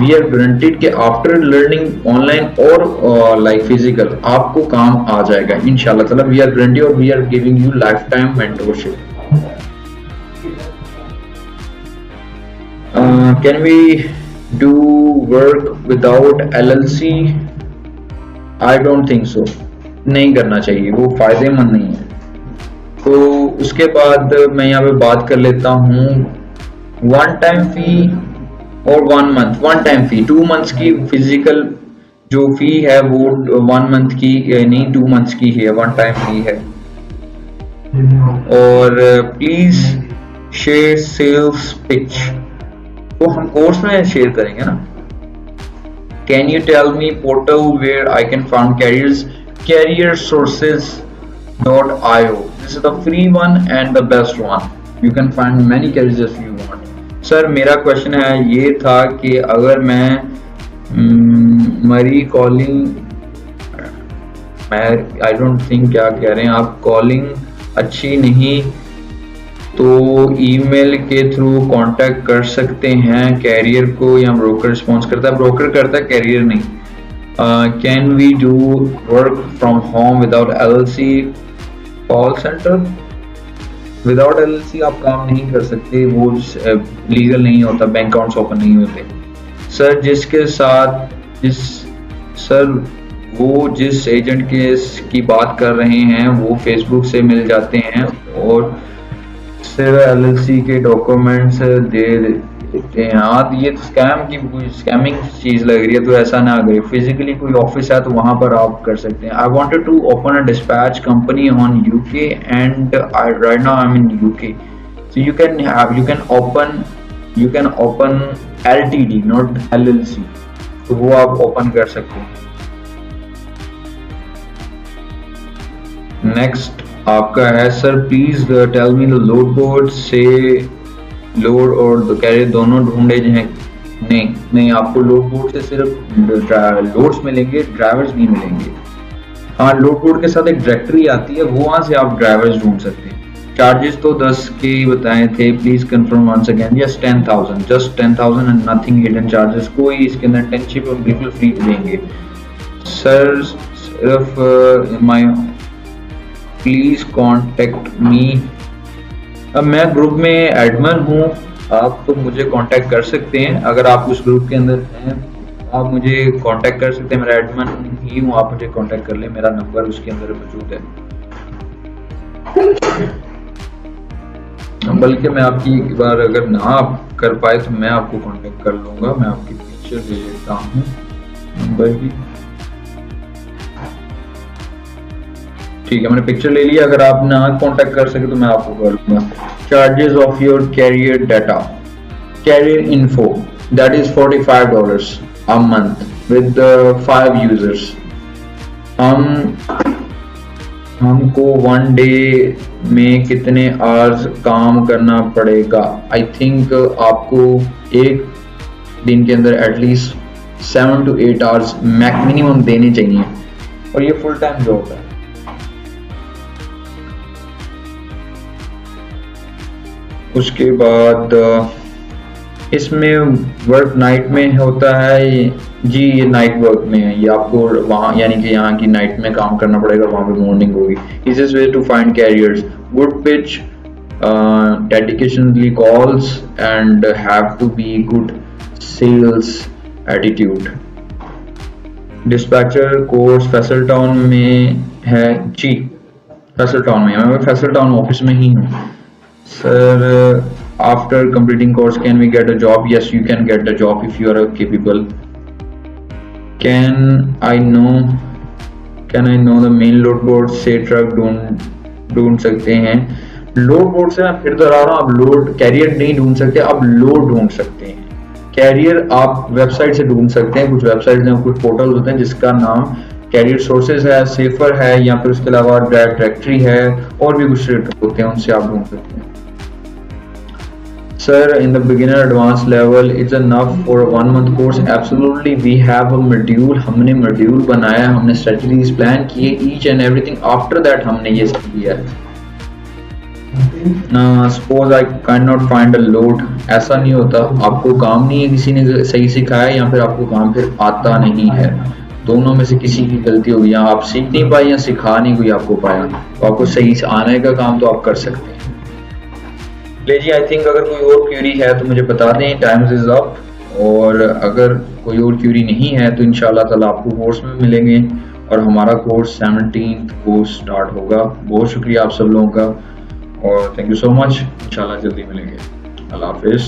वी आर गारंटीड कि आफ्टर लर्निंग ऑनलाइन और लाइक फिजिकल आपको काम आ जाएगा इंशाल्लाह ताला। वी आर गारंटी और we are giving you life time mentorship. Can we do work without LLC? I don't think so, नहीं करना चाहिए, वो फायदेमंद नहीं है। तो उसके बाद मैं यहाँ पे बात कर लेता हूँ वन टाइम फी और 1 मंथ। 1 टाइम फी 2 मंथ्स की फिजिकल जो फी है वो 1 मंथ की नहीं 2 मंथ्स की है, 1 टाइम फी है। और प्लीज शेयर सेल्स पिच, वो हम कोर्स में शेयर करेंगे ना। Can you tell me portal where I can found carriers? careersources.io, this is the free one and the best one. You can find many careers if you want. Sir मेरा question है ये था कि अगर मैं मरी कॉलिंग, मैं आई don't think क्या कह रहे हैं आप, कॉलिंग अच्छी नहीं तो ईमेल के थ्रू कांटेक्ट कर सकते हैं कैरियर को, या ब्रोकर रिस्पॉन्स करता है? ब्रोकर करता है, कैरियर नहीं। Can we do work from home without LLC? Call center without LLC आप काम नहीं कर सकते, वो लीगल नहीं होता, बैंक अकाउंट्स ओपन नहीं होते। सर वो जिस एजेंट के की बात कर रहे हैं वो फेसबुक से मिल जाते हैं और सिर्फ एलएलसी के डॉक्यूमेंट्स दे देते हैं। हाँ तो ये स्कैम की कोई स्कैमिंग चीज लग रही है, तो ऐसा ना करिए। फिजिकली कोई ऑफिस है तो वहां पर आप कर सकते हैं। I wanted to open a dispatch company on UK and I right now I am in UK, so you can open LTD not LLC, तो वो आप ओपन कर सकते हैं। नेक्स्ट आपका है sir please tell me the load board से load और कैरियर दोनों ढूंढे हैं। नहीं आपको लोड बोर्ड से सिर्फ लोड्स मिलेंगे, ड्राइवर्स नहीं मिलेंगे। हाँ लोड बोर्ड के साथ एक डायरेक्टरी आती है, वो वहां से आप ड्राइवर्स ढूंढ सकते हैं। चार्जेस तो 10 के ही बताए थे, please confirm once again. Yes 10,000, just 10,000 and nothing hidden charges, कोई इसके अंदर इंटर्नशिप बिल्कुल फ्री देंगे सर। सिर्फ माई प्लीज कॉन्टेक्ट मी, अब मैं ग्रुप में एडमिन हूँ, आप तो मुझे कांटेक्ट कर सकते हैं। अगर आप उस ग्रुप के अंदर हैं आप मुझे कांटेक्ट कर सकते हैं, मेरा एडमिन ही हूँ, आप मुझे कांटेक्ट कर लें, मेरा नंबर उसके अंदर मौजूद है। बल्कि मैं आपकी एक बार अगर ना कर पाए तो मैं आपको कांटेक्ट कर लूंगा। मैं आपकी पिक्चर दे देता हूँ नंबर की, ठीक है मैंने पिक्चर ले लिया। अगर आप ना कांटेक्ट कर सके तो मैं आपको कर लूंगा। Charges of your carrier data, carrier info, that is $45 a month with 5 users. हमको 1 डे में कितने आवर्स काम करना पड़ेगा? आई थिंक आपको एक दिन के अंदर एटलीस्ट 7 to 8 आवर्स मिनिमम देने चाहिए, और ये फुल टाइम जॉब है। उसके बाद इसमें वर्क नाइट में होता है जी, ये नाइट वर्क में है, ये आपको वहाँ यानी कि यहाँ की नाइट में काम करना पड़ेगा, वहाँ पे मॉर्निंग होगी। Easiest way to find carriers, good pitch, dedicationly calls and have to be good sales attitude. Dispatcher course Faisal town में है जी, फैसल टाउन में, मैं फैसल टाउन ऑफिस में ही हूँ। Sir, after completing course, can we get a job? Yes, you can get a job if you are capable. Can I know the main load board से truck ढूंढ सकते हैं? लोड बोर्ड से मैं फिर दोहरा रहा हूँ, आप लोड कैरियर नहीं ढूंढ सकते, आप लोड ढूंढ सकते हैं। कैरियर आप वेबसाइट से ढूंढ सकते हैं, कुछ वेबसाइट हैं, कुछ पोर्टल होते हैं जिसका नाम कैरियर सोर्सेज है, सेफर है, या फिर उसके अलावा डायरेक्टरी है, और भी कुछ होते हैं, उनसे आप ढूंढ सकते हैं। Sir, in the beginner advanced level, it's enough for a 1 month course. Absolutely, we have a module. हमने module बनाया, हमने strategies plan किए, each and everything. After that, हमने ये सब किया। Suppose I cannot find a load. ऐसा नहीं होता, आपको काम नहीं है, किसी ने सही सिखाया, या फिर आपको काम फिर आता नहीं है, दोनों में से किसी की गलती होगी। या आप सीख नहीं पाए या सिखा नहीं कोई आपको पाया, तो आपको सही से आने का काम तो आप कर सकते हैं। जी आई थिंक अगर कोई और क्यूरी है तो मुझे बता दें, टाइम्स इज अप। और अगर कोई और क्यूरी नहीं है तो इंशाल्लाह ताला आपको कोर्स में मिलेंगे, और हमारा कोर्स 17th को स्टार्ट होगा। बहुत शुक्रिया आप सब लोगों का, और थैंक यू सो मच। इंशाल्लाह जल्दी मिलेंगे। अल्लाह हाफिज़।